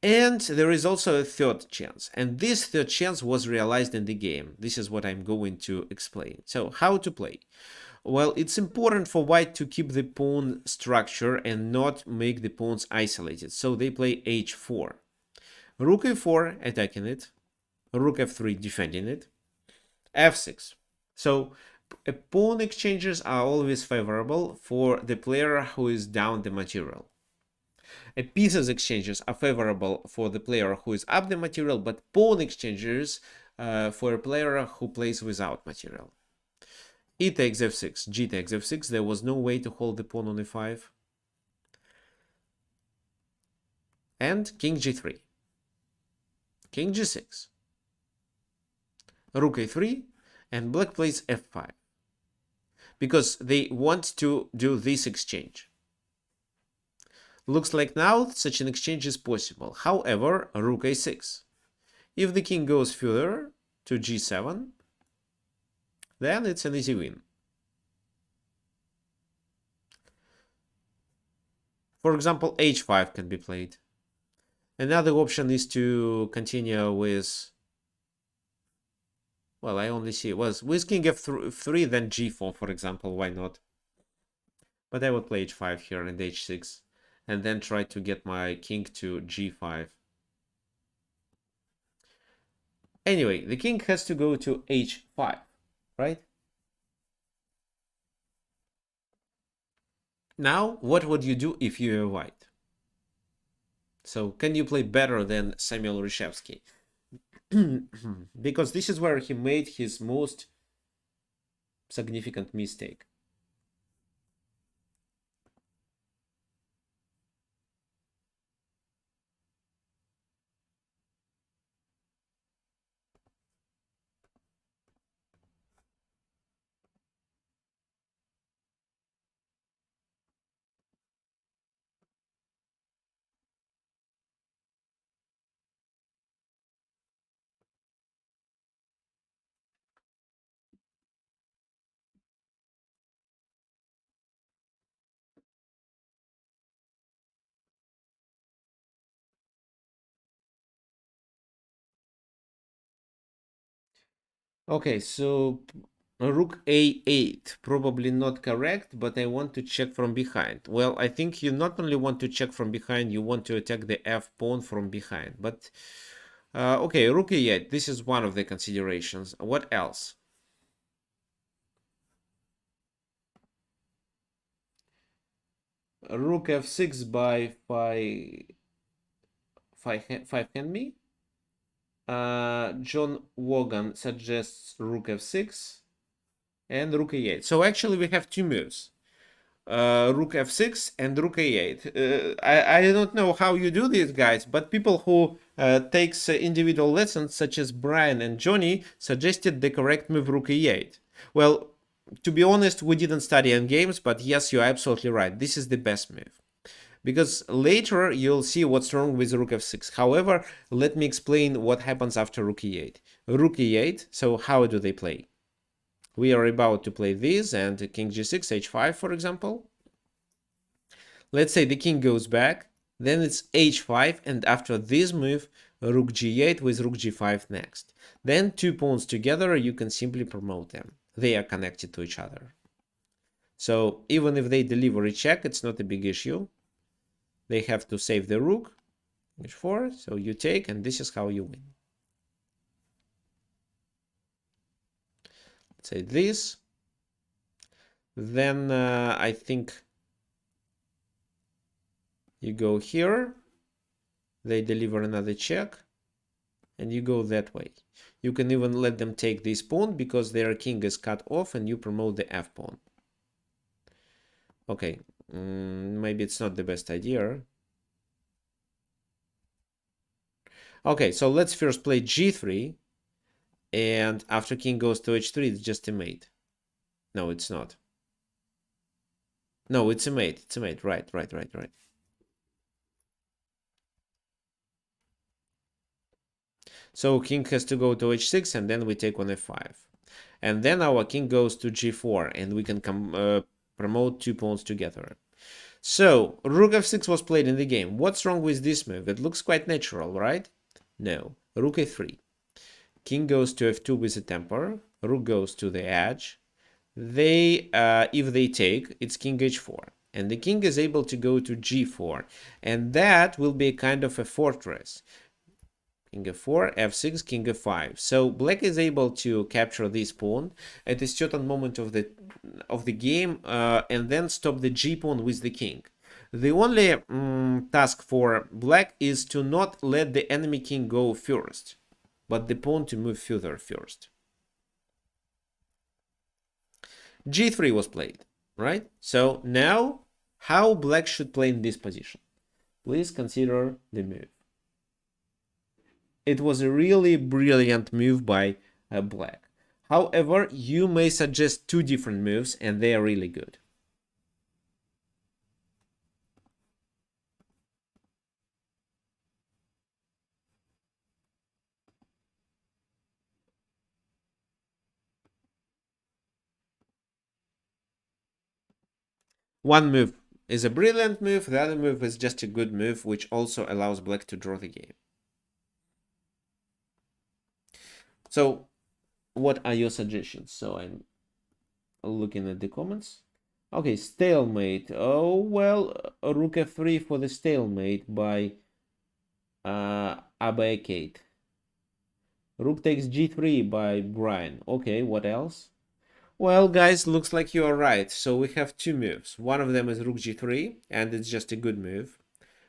And there is also a third chance, and this third chance was realized in the game. This is what I'm going to explain. So how to play? Well, it's important for white to keep the pawn structure and not make the pawns isolated. So they play h4. Rook e4 attacking it. Rook f3 defending it. f6. So pawn exchanges are always favorable for the player who is down the material. Pieces exchanges are favorable for the player who is up the material, but pawn exchanges for a player who plays without material. E takes f6, g takes f6. There was no way to hold the pawn on e5. And king g3. King g6. Rook a3, and black plays f5. Because they want to do this exchange. Looks like now such an exchange is possible. However, rook a6. If the king goes further to g7, then it's an easy win. For example, h5 can be played. Another option is to continue with, well, I only see was with king f3, then g4, for example. Why not? But I would play h5 here and h6, and then try to get my king to g5. Anyway, the king has to go to h5, right? Now, what would you do if you are white? So, can you play better than Samuel Reshevsky? Because this is where he made his most significant mistake. Okay, so rook a8, probably not correct, but I want to check from behind. Well, I think you not only want to check from behind, you want to attack the f pawn from behind. But okay, rook a8, this is one of the considerations. What else? Rook f6 by 5 hand me. John Wogan suggests rook f6 and rook a8. So actually we have two moves. Rook f6 and rook a8. I don't know how you do this, guys, but people who takes individual lessons, such as Brian and Johnny, suggested the correct move rook a8. Well, to be honest, we didn't study endgames, but yes, you're absolutely right. This is the best move. Because later you'll see what's wrong with rook f6. However, let me explain what happens after rook e8. Rook e8, so how do they play? We are about to play this and king g6, h5, for example. Let's say the king goes back, then it's h5, and after this move, rook g8 with rook g5 next. Then two pawns together, you can simply promote them. They are connected to each other. So even if they deliver a check, it's not a big issue. They have to save the rook, h4, so you take, and this is how you win. Let's say this. Then I think you go here, they deliver another check, and you go that way. You can even let them take this pawn because their king is cut off and you promote the f pawn. Okay, maybe it's not the best idea. Okay, so let's first play g3, and after king goes to h3, it's just a mate. No, it's not. No, it's a mate. It's a mate. Right. So king has to go to h6, and then we take on f5. And then our king goes to g4, and we can promote two pawns together. So rook f6 was played in the game. What's wrong with this move? It looks quite natural, right? No. Rook a3. King goes to f2 with a temper. Rook goes to the edge. If they take, it's king h4. And the king is able to go to g4. And that will be a kind of a fortress. King f4, f6, king f5. So black is able to capture this pawn at a certain moment of the game and then stop the g pawn with the king. The only task for black is to not let the enemy king go first, but the pawn to move further first. G3 was played, right? So now, how black should play in this position? Please consider the move. It was a really brilliant move by black. However, you may suggest two different moves, and they are really good. One move is a brilliant move, the other move is just a good move, which also allows black to draw the game. So, what are your suggestions? So I'm looking at the comments. Okay, stalemate. Oh, well, rook f3 for the stalemate by Abacate. Rook takes g3 by Brian. Okay, what else? Well, guys, looks like you are right. So we have two moves. One of them is rook g3, and it's just a good move.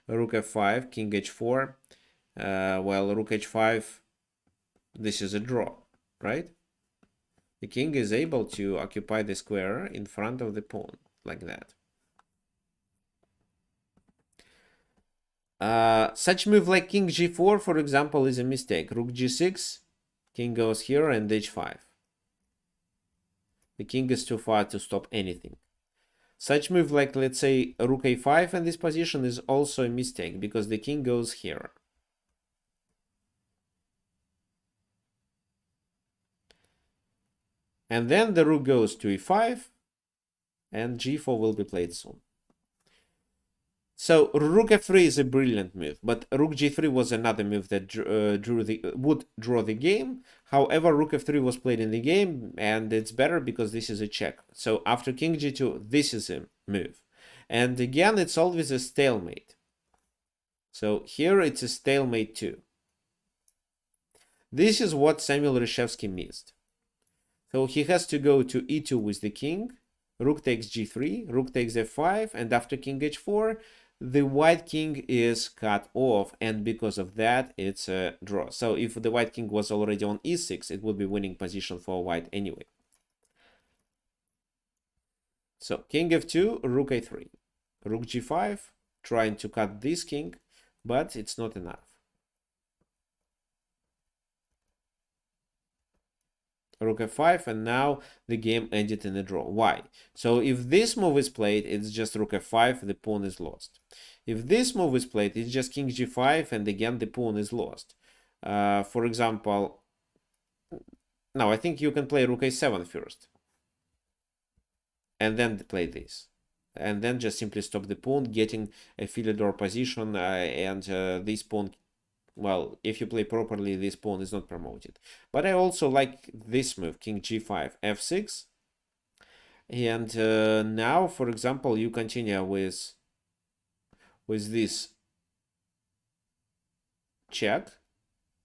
Rook f5, king h4. Well, rook h5, this is a draw, right? The king is able to occupy the square in front of the pawn, like that. Such move like king g4, for example, is a mistake. Rook g6, king goes here, and h5. The king is too far to stop anything. Such move like, let's say, rook a5 in this position is also a mistake, because the king goes here. And then the rook goes to e5, and g4 will be played soon. So rook f3 is a brilliant move, but rook g3 was another move that would draw the game. However, rook f3 was played in the game, and it's better because this is a check. So after king g2, this is a move. And again, it's always a stalemate. So here it's a stalemate too. This is what Samuel Reshevsky missed. So he has to go to e2 with the king, rook takes g3, rook takes f5, and after king h4, the white king is cut off, and because of that, it's a draw. So if the white king was already on e6, it would be winning position for white anyway. So king f2, rook a3, rook g5, trying to cut this king, but it's not enough. Rook f5, and now the game ended in a draw. Why? So if this move is played, it's just rook f5, the pawn is lost. If this move is played, it's just king g5, and again the pawn is lost. For example, now I think you can play rook a7 first, and then play this, and then just simply stop the pawn, getting a Philidor position, and this pawn, well, if you play properly, this pawn is not promoted. But I also like this move, king g5, f6. And now, for example, you continue with this check.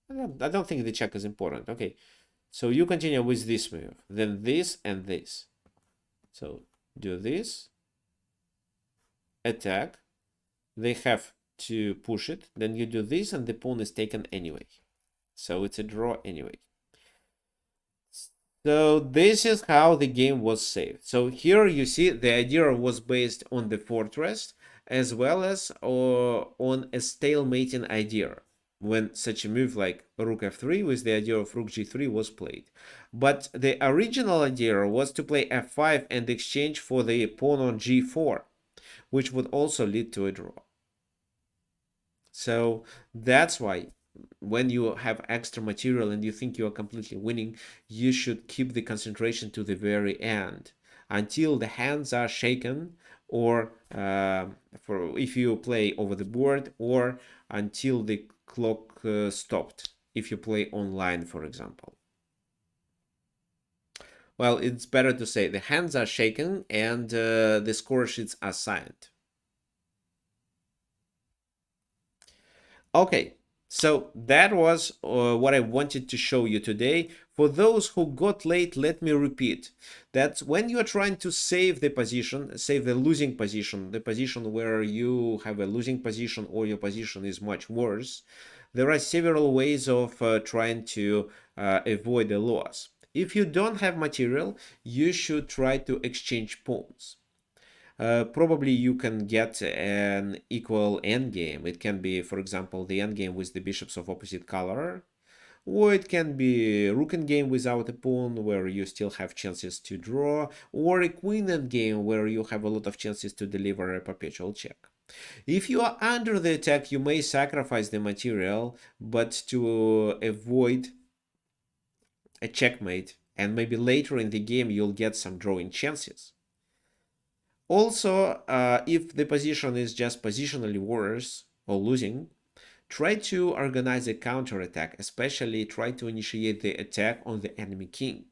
I don't think the check is important. Okay, so you continue with this move, then this and this. So do this, attack. They have to push it, then you do this, and the pawn is taken anyway. So it's a draw anyway. So this is how the game was saved. So here you see the idea was based on the fortress as well as on a stalemating idea when such a move like rook f3 with the idea of rook g3 was played. But the original idea was to play f5 and exchange for the pawn on g4, which would also lead to a draw. So that's why when you have extra material and you think you are completely winning, you should keep the concentration to the very end until the hands are shaken, or for if you play over the board, or until the clock stopped if you play online, for example. Well, it's better to say the hands are shaken and the score sheets are signed. Okay, So that was what I wanted to show you today. For those who got late, let me repeat that when you are trying to save the position, save the losing position, the position where you have a losing position or your position is much worse, there are several ways of trying to avoid the loss. If you don't have material, you should try to exchange pawns. Probably you can get an equal endgame. It can be, for example, the endgame with the bishops of opposite color, or it can be rook endgame without a pawn where you still have chances to draw, or a queen endgame where you have a lot of chances to deliver a perpetual check. If you are under the attack, you may sacrifice the material, but to avoid a checkmate, and maybe later in the game you'll get some drawing chances. Also, if the position is just positionally worse or losing, try to organize a counterattack, especially try to initiate the attack on the enemy king.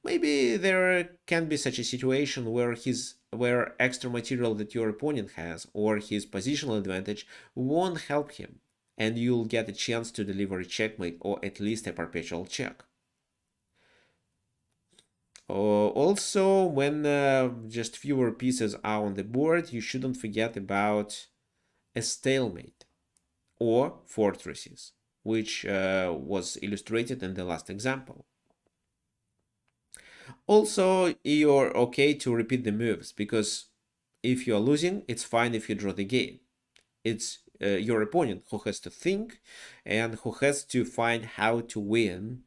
Maybe there can be such a situation where extra material that your opponent has or his positional advantage won't help him, and you'll get a chance to deliver a checkmate or at least a perpetual check. Also, when just fewer pieces are on the board, you shouldn't forget about a stalemate or fortresses, which was illustrated in the last example. Also, you're okay to repeat the moves, because if you're losing, it's fine if you draw the game. It's your opponent who has to think and who has to find how to win.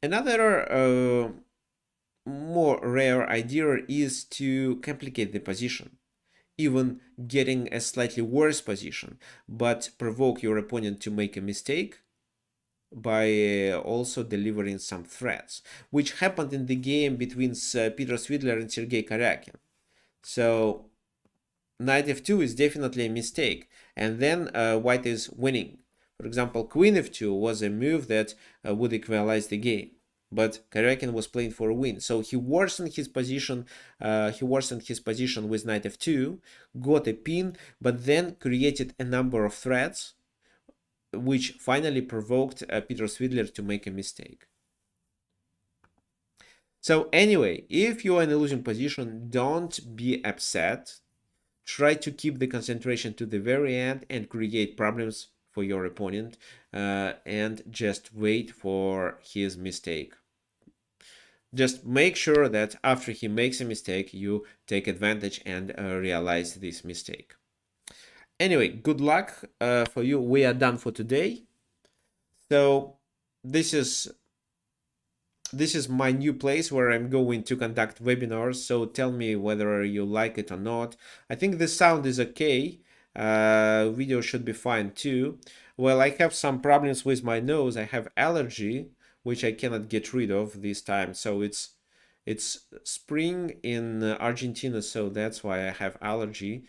Another more rare idea is to complicate the position, even getting a slightly worse position, but provoke your opponent to make a mistake by also delivering some threats, which happened in the game between Peter Svidler and Sergei Karyakin. So knight f2 is definitely a mistake, and then white is winning. For example, queen f2 was a move that would equalize the game, but Karyakin was playing for a win, so he worsened his position. With knight f2, got a pin, but then created a number of threats, which finally provoked Peter Svidler to make a mistake. So anyway, if you are in a losing position, don't be upset. Try to keep the concentration to the very end and create problems for your opponent, and just wait for his mistake. Just make sure that after he makes a mistake, you take advantage and realize this mistake. Anyway, good luck for you. We are done for today. So this is my new place where I'm going to conduct webinars, so tell me whether you like it or not. I think the sound is okay. Video should be fine too. Well, I have some problems with my nose. I have allergy, which I cannot get rid of this time. So it's spring in Argentina, so that's why I have allergy.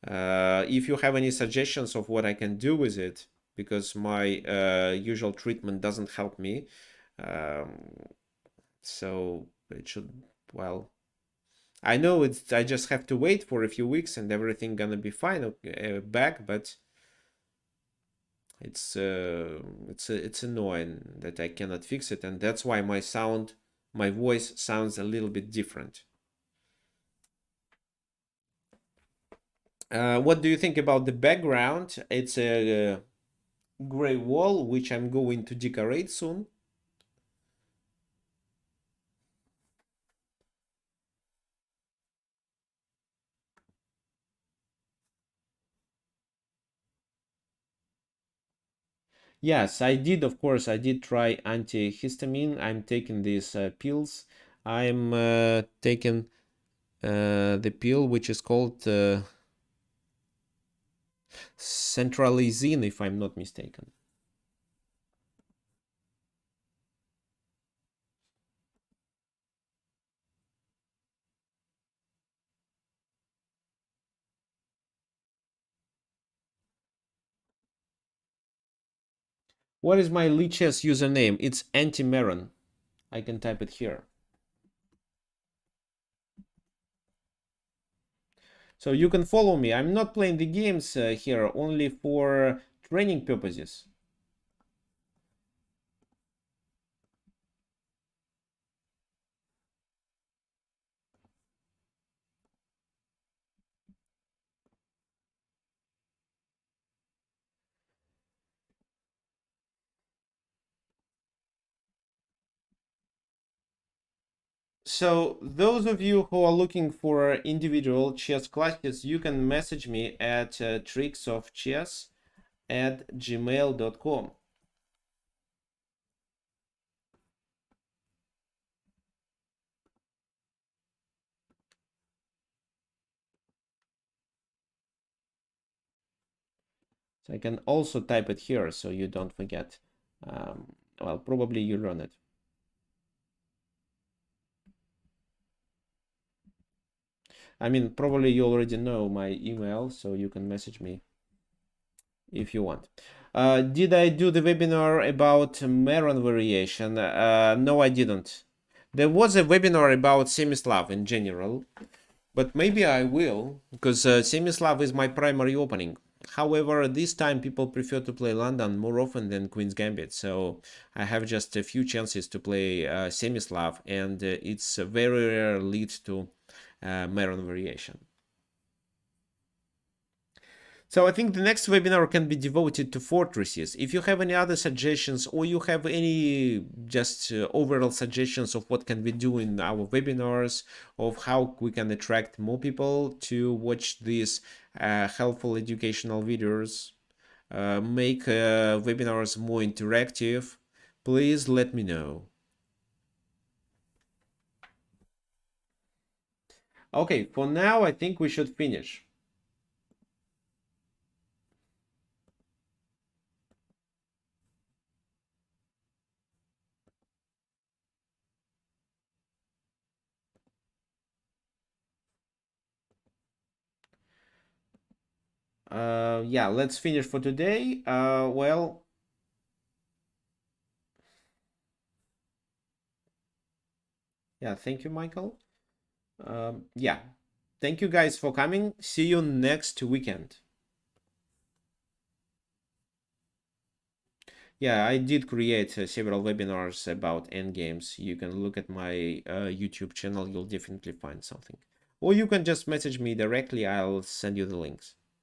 If you have any suggestions of what I can do with it, because my usual treatment doesn't help me, so it should, well, I know I just have to wait for a few weeks and everything gonna be fine back, but it's annoying that I cannot fix it, and that's why my voice sounds a little bit different. What do you think about the background? It's a gray wall, which I'm going to decorate soon. Yes, I did, of course, I did try antihistamine. I'm taking these pills. I'm taking the pill which is called centralizine, if I'm not mistaken. What is my Lichess username? It's antimeron. I can type it here. So you can follow me. I'm not playing the games here only for training purposes. So those of you who are looking for individual chess classes, you can message me at tricksofchess@gmail.com. So I can also type it here so you don't forget. Well, probably you learn it. I mean, probably you already know my email, so you can message me if you want. Did I do the webinar about Maron variation? No, I didn't. There was a webinar about Semislav in general, but maybe I will, because Semislav is my primary opening. However, this time people prefer to play London more often than Queen's Gambit, so I have just a few chances to play Semislav, and it's very rare lead to Maron variation. So I think the next webinar can be devoted to fortresses. If you have any other suggestions, or you have any just overall suggestions of what can we do in our webinars, of how we can attract more people to watch these helpful educational videos, make webinars more interactive, please let me know. Okay, for now I think we should finish. Yeah, let's finish for today. Well, yeah, thank you, Michael. Yeah, thank you guys for coming. See you next weekend. Yeah, I did create several webinars about endgames. You can look at my YouTube channel, you'll definitely find something. Or you can just message me directly, I'll send you the links.